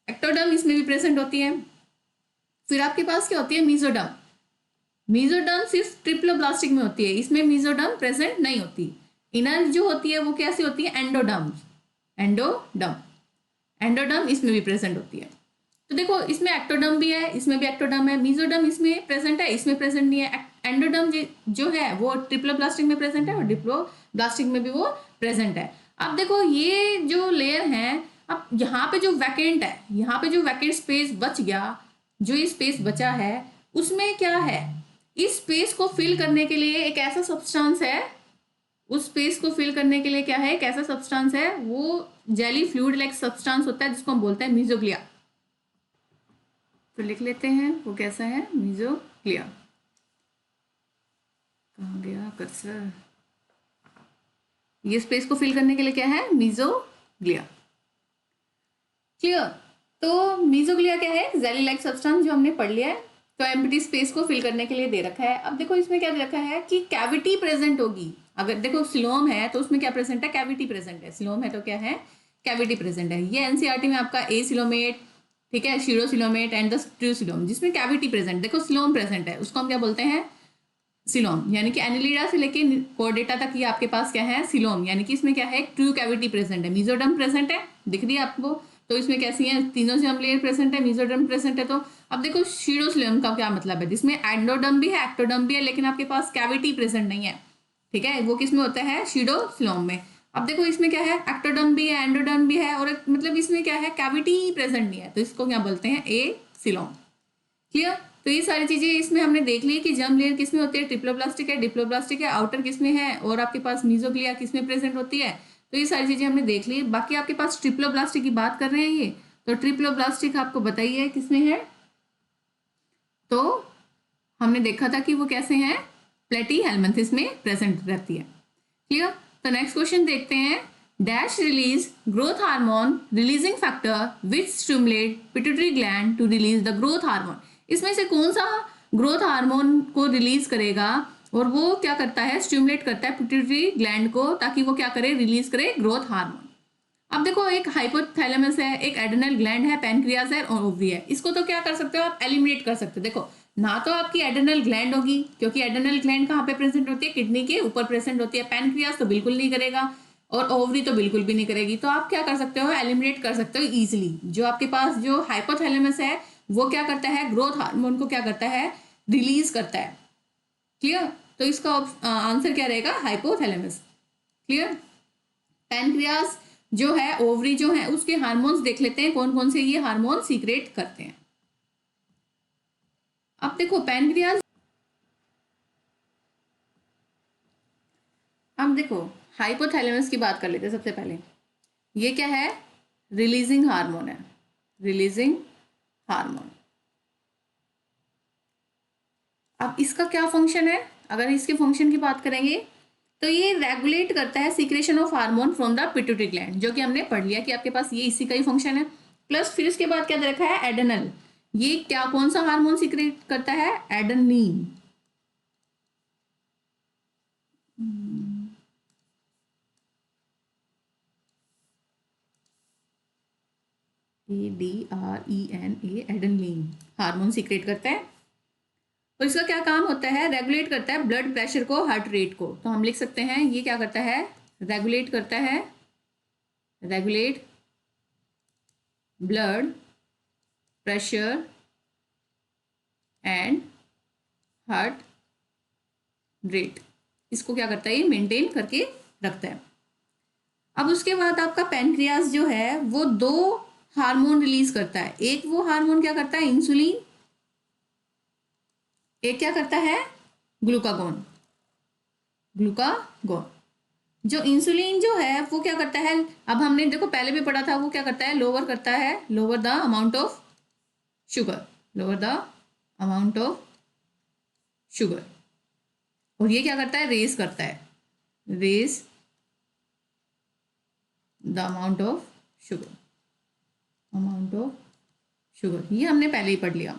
एक्टोडर्म इसमें भी प्रेजेंट होती है। फिर आपके पास क्या होती है, मीजोडर्म। मीजोडर्म सिर्फ ट्रिप्लोब्लास्टिक में होती है, इसमें मीजोडर्म प्रेजेंट नहीं होती। इनर जो होती है वो कैसी होती है, एंडोडर्म, एंडोडर्म, एंडोडर्म इसमें भी प्रेजेंट होती है। तो देखो इसमें एक्टोडर्म भी है, इसमें भी एक्टोडर्म है, मीजोडर्म इसमें प्रेजेंट है, इसमें प्रेजेंट नहीं है। एंडोडर्म जो है वो ट्रिप्लोब्लास्टिक में प्रेजेंट है और डिप्लोब्लास्टिक में भी वो प्रेजेंट है। अब देखो ये जो लेयर है, अब यहाँ पे जो वैकेंट है, यहाँ पे जो वैकेंट स्पेस बच गया, जो ये स्पेस बचा है उसमें क्या है, इस स्पेस को फिल करने के लिए एक ऐसा सब्सटेंस है, उस स्पेस को फिल करने के लिए क्या है, एक ऐसा सब्सटेंस है, वो जेली फ्लूइड लाइक सब्सटेंस होता है जिसको हम बोलते हैं मीजोग्लिया। तो लिख लेते हैं वो कैसा है, मीजोग्लिया। कहाँ गया कर्सर, ये स्पेस को फिल करने के लिए क्या है, मीजोग्लिया। क्लियर। तो मीजोग्लिया क्या है, जेली लाइक सब्सटेंस जो हमने पढ़ लिया है। तो एम्प्टी स्पेस को फिल करने के लिए दे रखा है। अब देखो इसमें क्या दे रखा है कि कैविटी प्रेजेंट होगी। अगर देखो सिलोम है तो उसमें क्या प्रेजेंट है, कैविटी प्रेजेंट है। सिलोम है तो क्या है, कैविटी प्रेजेंट है। ये एनसीईआरटी में आपका ए सिलोमेट, ठीक है, शीरोसिलोमेट एंड द ट्रूसिलोम, जिसमें कैविटी प्रेजेंट, देखो सिलोम प्रेजेंट है, उसको हम क्या बोलते हैं, सिलोम। यानी कि एनिलिडा से लेके कॉर्डेटा तक ये आपके पास क्या है, सिलोम। यानी कि इसमें क्या है, ट्रू कैविटी प्रेजेंट है। मीजोडर्म प्रेजेंट है, दिख रही है आपको। तो इसमें कैसी है, तीनों जर्म लेयर प्रेजेंट है, मीजोडर्म प्रेजेंट है। तो अब देखो शीरोसिलोम का क्या मतलब है, जिसमें एंडोडर्म भी है, एक्टोडर्म भी है, लेकिन आपके पास कैविटी प्रेजेंट नहीं है। ठीक है, वो किस में होता है, शीरोसिलोम में। अब देखो इसमें क्या है, एक्टोडर्म भी है, एंडोडर्म भी है, और मतलब इसमें क्या है, कैविटी प्रेजेंट नहीं है, तो इसको क्या बोलते हैं, ए सिलोन। क्लियर। तो ये सारी चीजें इसमें हमने देख ली कि जर्म लेयर किसमें होती है, ट्रिप्लोब्लास्टिक है, डिप्लोब्लास्टिक है, आउटर किसमें है, और आपके पास मीजोग्लिया किसमें प्रेजेंट होती है। तो ये सारी चीजें हमने देख ली। बाकी आपके पास ट्रिप्लोब्लास्टिक की बात कर रहे हैं ये, तो ट्रिप्लोब्लास्टिक आपको बताइए किसमें है। तो हमने देखा था कि वो कैसे हैं, प्लेटी हेलमिंथिस में प्रेजेंट रहती है। क्लियर। तो नेक्स्ट क्वेश्चन देखते हैं, dash release growth hormone releasing factor which stimulate pituitary gland to release the growth hormone. इसमें से कौन सा ग्रोथ हार्मोन को रिलीज करेगा, और वो क्या करता है, स्टिमुलेट करता है पिट्यूटरी ग्लैंड को, ताकि वो क्या करे, रिलीज करे ग्रोथ हार्मोन। अब देखो एक हाइपोथैलेमस है, एक एड्रेनल ग्लैंड है, पैनक्रियाज है और ओवरी है। इसको तो क्या कर सकते हो आप, एलिमिनेट कर सकते हो। देखो ना तो आपकी एड्रेनल ग्लैंड होगी, क्योंकि एड्रेनल ग्लैंड कहाँ पे प्रेजेंट होती है, किडनी के ऊपर प्रेजेंट होती है। पैनक्रियाज तो बिल्कुल नहीं करेगा, और ओवरी तो बिल्कुल भी नहीं करेगी। तो आप क्या कर सकते हो, एलिमिनेट कर सकते हो इजीली। जो आपके पास जो हाइपोथैलेमस है वो क्या करता है, ग्रोथ हार्मोन को क्या करता है, रिलीज करता है। क्लियर। तो इसका आंसर क्या रहेगा, हाइपोथैलेमस। क्लियर। पैनक्रियाज जो है, ओवरी जो है, उसके हार्मोन्स देख लेते हैं कौन कौन से ये हार्मोन सीक्रेट करते हैं। अब देखो पैनक्रियाज, अब देखो हाइपोथैलेमस की बात कर लेते हैं सबसे पहले। ये क्या है, रिलीजिंग हार्मोन है, रिलीजिंग हार्मोन। अब इसका क्या फंक्शन है, अगर इसके फंक्शन की बात करेंगे तो ये रेगुलेट करता है secretion of hormone from the pituitary gland, जो कि हमने पढ़ लिया कि आपके पास ये इसी का ही फंक्शन है। प्लस फिर इसके बाद क्या दे रखा है, एडेनल। ये क्या, कौन सा हार्मोन सीक्रेट करता है, adenine. ADRENA, adenine hormone secrete करता है। और इसका क्या काम होता है, रेगुलेट करता है ब्लड प्रेशर को, हार्ट रेट को। तो हम लिख सकते हैं ये क्या करता है, रेगुलेट करता है, regulate blood pressure and heart rate. इसको क्या करता है, ये मेंटेन करके रखता है। अब उसके बाद आपका पैनक्रियाज जो है वो दो हार्मोन रिलीज करता है। एक वो हार्मोन क्या करता है, इंसुलिन, एक क्या करता है, ग्लूकागोन। ग्लूकागोन जो इंसुलिन जो है वो क्या करता है, अब हमने देखो पहले भी पढ़ा था, वो क्या करता है, लोअर करता है, lower the amount of sugar, lower the amount of sugar. और ये क्या करता है, रेस करता है, raise the amount of sugar, amount of sugar. ये हमने पहले ही पढ़ लिया।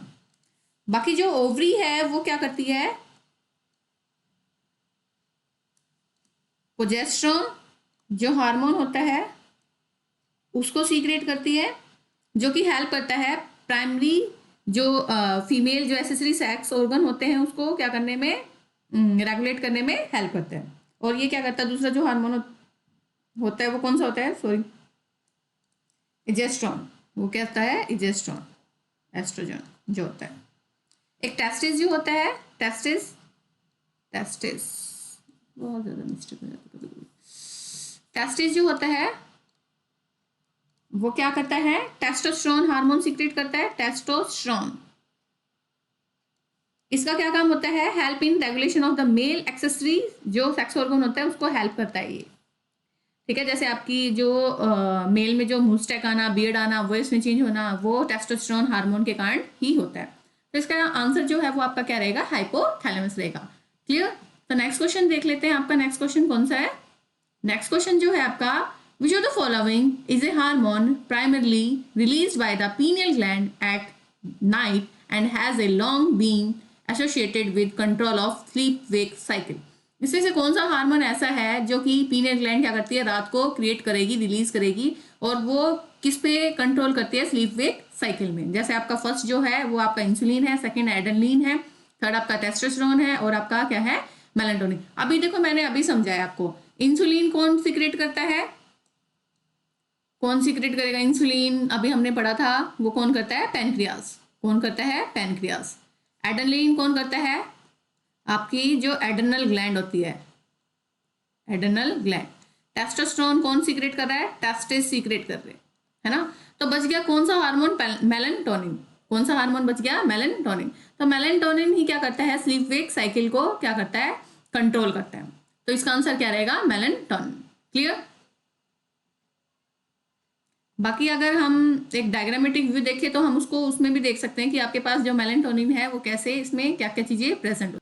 बाकी जो ओवरी है वो क्या करती है, प्रोजेस्टेरोन जो हार्मोन होता है उसको सीक्रेट करती है, जो कि हेल्प करता है प्राइमरी जो फीमेल जो एसेसरी सेक्स ऑर्गन होते हैं उसको क्या करने में, रेगुलेट करने में हेल्प करता है। और ये क्या करता है, दूसरा जो हार्मोन होता है वो कौन सा होता है, सॉरी, इजेस्ट्रॉन। वो क्या होता है, इजेस्ट्रॉन, एस्ट्रोजन जो होता है। एक टेस्टिस जो होता है, टेस्टिस, टेस्टिस बहुत ज्यादा मिस्टेक हो जाती है कभी कभी। टेस्टिस जो होता है वो क्या करता है, टेस्टोस्टेरोन हार्मोन सीक्रेट करता है, टेस्टोस्टेरोन। इसका क्या काम होता है, help in regulation of the male accessory जो सेक्स ऑर्गन होता है उसको हेल्प करता है ये। ठीक है, जैसे आपकी जो मेल में जो मुस्टैक आना, बियर्ड आना, वॉइस में चेंज होना, वो टेस्टोस्टेरोन हार्मोन के कारण ही होता है। तो इसका आंसर जो है वो आपका क्या रहेगा, हाइपोथैलेमस रहेगा। क्लियर। तो नेक्स्ट क्वेश्चन देख लेते हैं, आपका नेक्स्ट क्वेश्चन कौन सा है। नेक्स्ट क्वेश्चन जो है आपका, which of the following is a hormone primarily release by the pineal gland at night and has a long been associated with control of sleep wake cycle. इसमें से कौन सा हार्मोन ऐसा है जो कि पीनियल ग्लैंड क्या करती है, रात को क्रिएट करेगी, रिलीज करेगी, और वो किस पे कंट्रोल करती है, स्लीप वेक साइकिल में। जैसे आपका फर्स्ट जो है वो आपका इंसुलिन है, सेकंड एड्रेनलिन है, थर्ड आपका टेस्टोस्टेरोन है, और आपका क्या है, मेलाटोनिन। अभी देखो मैंने अभी समझाया आपको, इंसुलिन कौन सीक्रेट करता है, कौन सीक्रेट करेगा इंसुलिन, अभी हमने पढ़ा था, वो कौन करता है, पैनक्रियाज। कौन करता है, पैनक्रियाज। एड्रेनलिन कौन करता है, आपकी जो एड्रेनल ग्लैंड होती है, एड्रेनल ग्लैंड। टेस्टोस्टेरोन कौन सीक्रेट कर रहा है? टेस्टेस सीक्रेट कर रहे हैं, है ना। तो बच गया कौन सा हार्मोन? मेलेटोनिन। कौन सा हार्मोन बच गया? मेलेटोनिन। तो मेलेटोनिन ही क्या करता है? स्लीप वेक साइकिल को क्या करता है? कंट्रोल करता है। तो इसका आंसर क्या रहेगा? मेलेटोनिन। क्लियर? बाकी अगर हम एक डायग्रामेटिक व्यू देखें तो हम उसको उसमें भी देख सकते हैं कि आपके पास जो मेलेटोनिन है वो कैसे, इसमें क्या क्या चीजें प्रेजेंट हो।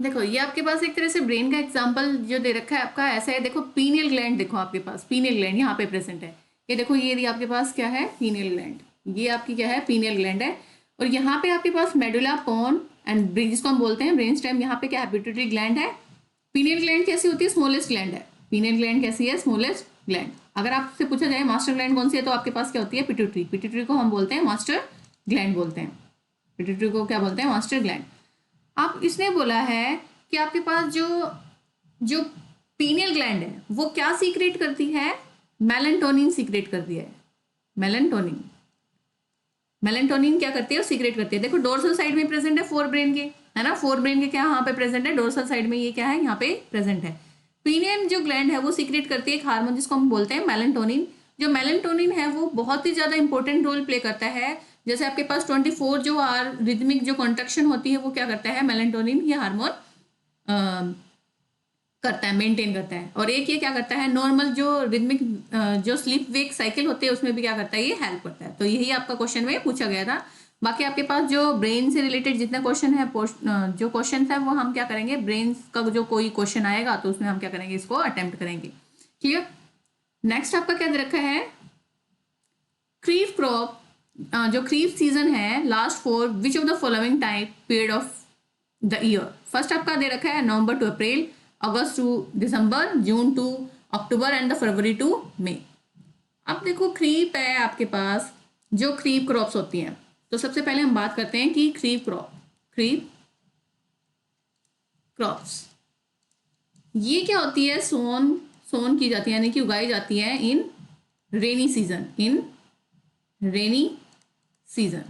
देखो ये आपके पास एक तरह से ब्रेन का एग्जांपल जो दे रखा है आपका ऐसा है। देखो पीनियल ग्लैंड, देखो आपके पास पीनियल ग्लैंड यहाँ पे प्रेजेंट है। ये देखो ये आपके पास क्या है? Pineal gland. ये आपकी क्या है? पीनियल ग्लैंड है। और यहाँ पे आपके पास मेडुला पोन एंड जिसको हम बोलते हैं ब्रेन स्टेम, यहाँ पे क्या है? पिट्यूटरी ग्लैंड है। पीनियल ग्लैंड कैसी होती है? स्मॉलेस्ट ग्लैंड है। पीनियल ग्लैंड कैसी है? Smallest gland. अगर आपसे पूछा जाए मास्टर ग्लैंड कौन सी है, तो आपके पास क्या होती है? पिट्यूटरी। पिट्यूटरी को हम बोलते हैं मास्टर ग्लैंड बोलते हैं। पिट्यूटरी को क्या बोलते हैं? Master gland. आप इसने बोला है कि आपके पास जो जो पीनियल ग्लैंड है वो क्या सीक्रेट करती है? मेलेटोनिन सीक्रेट करती है। मेलेटोनिन। मेलेटोनिन क्या करती है? सीक्रेट करती है। देखो डोर्सल साइड में प्रेजेंट है फोर ब्रेन के, है ना। फोर ब्रेन के क्या यहाँ पे प्रेजेंट है? डोर्सल साइड में ये क्या है? यहाँ पे प्रेजेंट है। पीनियल जो ग्लैंड है वो सीक्रेट करती है एक हार्मोन जिसको हम बोलते हैं मेलेटोनिन। जो मेलेटोनिन है वो बहुत ही ज्यादा इंपॉर्टेंट रोल प्ले करता है। जैसे आपके पास 24 जो रिदमिक जो कॉन्ट्रैक्शन होती है वो क्या करता है? मेलेटोनिन ये हार्मोन करता है, मेंटेन करता है। और एक ये क्या करता है? नॉर्मल जो रिदमिक जो स्लीप वेक साइकिल होते हैं उसमें भी क्या करता है? ये हेल्प करता है। तो यही आपका क्वेश्चन में पूछा गया था। बाकी आपके पास जो ब्रेन से रिलेटेड जितने क्वेश्चन है, जो क्वेश्चन है वो हम क्या करेंगे? ब्रेन का जो कोई क्वेश्चन आएगा तो उसमें हम क्या करेंगे? इसको अटेम्प्ट करेंगे। क्लियर? नेक्स्ट आपका क्या दे रखा है? खरीफ क्रॉप, जो खरीफ सीजन है last for which of the following type period of the year. First आपका दे रखा है November to April, August to December, June to October and the February to May. अब देखो खरीफ है आपके पास, जो खरीफ क्रॉप्स होती हैं, तो सबसे पहले हम बात करते हैं कि खरीफ क्रॉप्स ये क्या होती है? सोन की जाती है, यानी कि उगाई जाती है इन रेनी सीजन।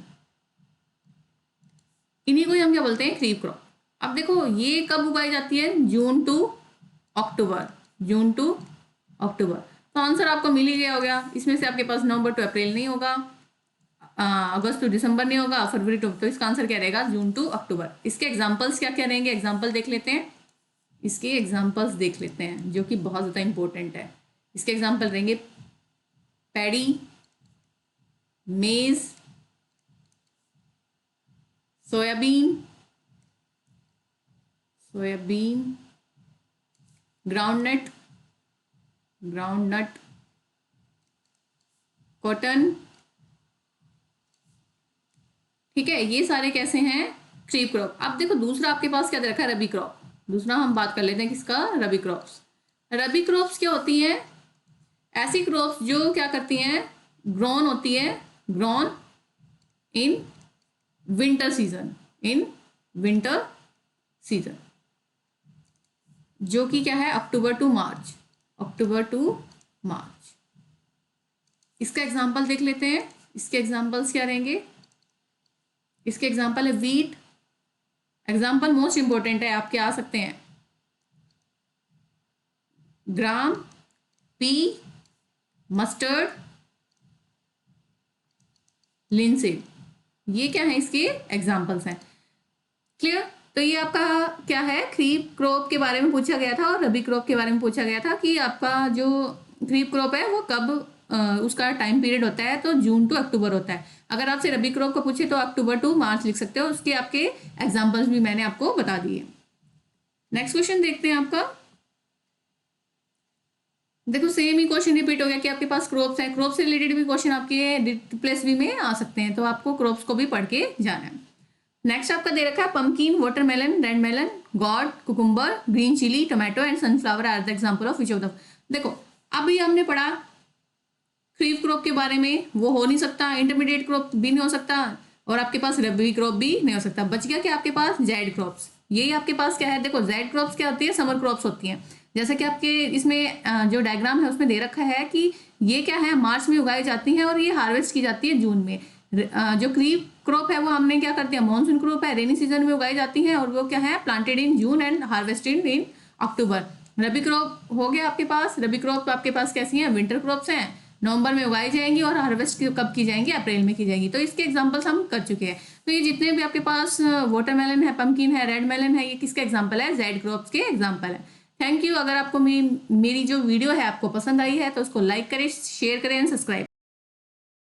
इन्हीं को हम क्या बोलते हैं? खरीफ क्रॉप। अब देखो ये कब उगाई जाती है? जून टू अक्टूबर। तो आंसर आपको मिल ही गया होगा। इसमें से आपके पास नवंबर टू अप्रैल नहीं होगा, अगस्त टू दिसंबर नहीं होगा, फरवरी टू, तो इसका आंसर क्या रहेगा? जून टू अक्टूबर। इसके एग्जाम्पल्स क्या क्या रहेंगे? एग्जाम्पल देख लेते हैं। इसके एग्जाम्पल्स देख लेते हैं जो कि बहुत ज़्यादा इंपॉर्टेंट है। इसके एग्जाम्पल रहेंगे पैडी, मेज, सोयाबीन, ग्राउंडनट, कॉटन। ठीक है, ये सारे कैसे हैं? खरीफ क्रॉप। अब देखो दूसरा आपके पास क्या दे रखा है? रबी क्रॉप। दूसरा हम बात कर लेते हैं किसका? रबी क्रॉप्स। रबी क्रॉप्स क्या होती हैं? ऐसी क्रॉप्स जो क्या करती हैं? ग्रोन होती है, ग्रोन इन विंटर सीजन, जो कि क्या है? अक्टूबर टू मार्च। इसका एग्जाम्पल देख लेते हैं। इसके एग्जाम्पल्स क्या रहेंगे? इसके एग्जाम्पल है वीट। एग्जाम्पल मोस्ट इंपॉर्टेंट है, आपके आ सकते हैं ग्राम, पी, मस्टर्ड, लिनसीड। ये क्या है? इसके एग्जाम्पल्स हैं। क्लियर? तो ये आपका क्या है? खरीफ क्रॉप के बारे में पूछा गया था और रबी क्रॉप के बारे में पूछा गया था कि आपका जो खरीफ क्रॉप है वो कब उसका टाइम पीरियड होता है, तो जून टू अक्टूबर होता है। अगर आपसे रबी क्रॉप को पूछे तो अक्टूबर टू मार्च लिख सकते हो। उसके आपके एग्जाम्पल्स भी मैंने आपको बता दिए। नेक्स्ट क्वेश्चन देखते हैं आपका। देखो सेम ही क्वेश्चन रिपीट हो गया कि आपके पास क्रॉप्स है। क्रॉप से रिलेटेड भी क्वेश्चन आपके प्लस बी में आ सकते हैं, तो आपको क्रॉप्स को भी पढ़ के जाना है। नेक्स्ट आपका दे रखा है pumpkin, watermelon, red melon, gourd, cucumber, green chilli, tomato and sunflower are the example of which of the. देखो अभी हमने पढ़ा खरीफ क्रॉप के बारे में, वो हो नहीं सकता, इंटरमीडिएट क्रॉप भी नहीं हो सकता, और आपके पास रबी क्रॉप भी नहीं हो सकता। बच गया कि आपके पास जेड क्रॉप्स। यही आपके पास क्या है? देखो जेड क्रॉप्स क्या होती है? समर क्रॉप्स होती हैं। जैसे कि आपके इसमें जो डायग्राम है उसमें दे रखा है कि ये क्या है? मार्च में उगाई जाती हैं और ये हार्वेस्ट की जाती है जून में। जो क्रीप क्रॉप है वो हमने क्या कर दिया, मॉनसून क्रॉप है, रेनी सीजन में उगाई जाती है और वो क्या है, planted in June and harvested in October. Rabi crop हो गया आपके पास। रबी क्रॉप आपके पास कैसी हैं, विंटर क्रॉप्स हैं, नवंबर में उगाई जाएंगी और हार्वेस्ट कब की जाएंगी, अप्रैल में की जाएंगी। तो इसके एग्जांपल्स हम कर चुके हैं। तो ये जितने भी आपके पास वाटरमेलन है, पंपकिन है, रेड मेलन है, ये किसके एग्जाम्पल है, जेड क्रॉप्स के एग्जाम्पल है। Thank you. अगर आपको मेरी जो वीडियो है आपको पसंद आई है तो उसको लाइक करें, शेयर करें एंड सब्सक्राइब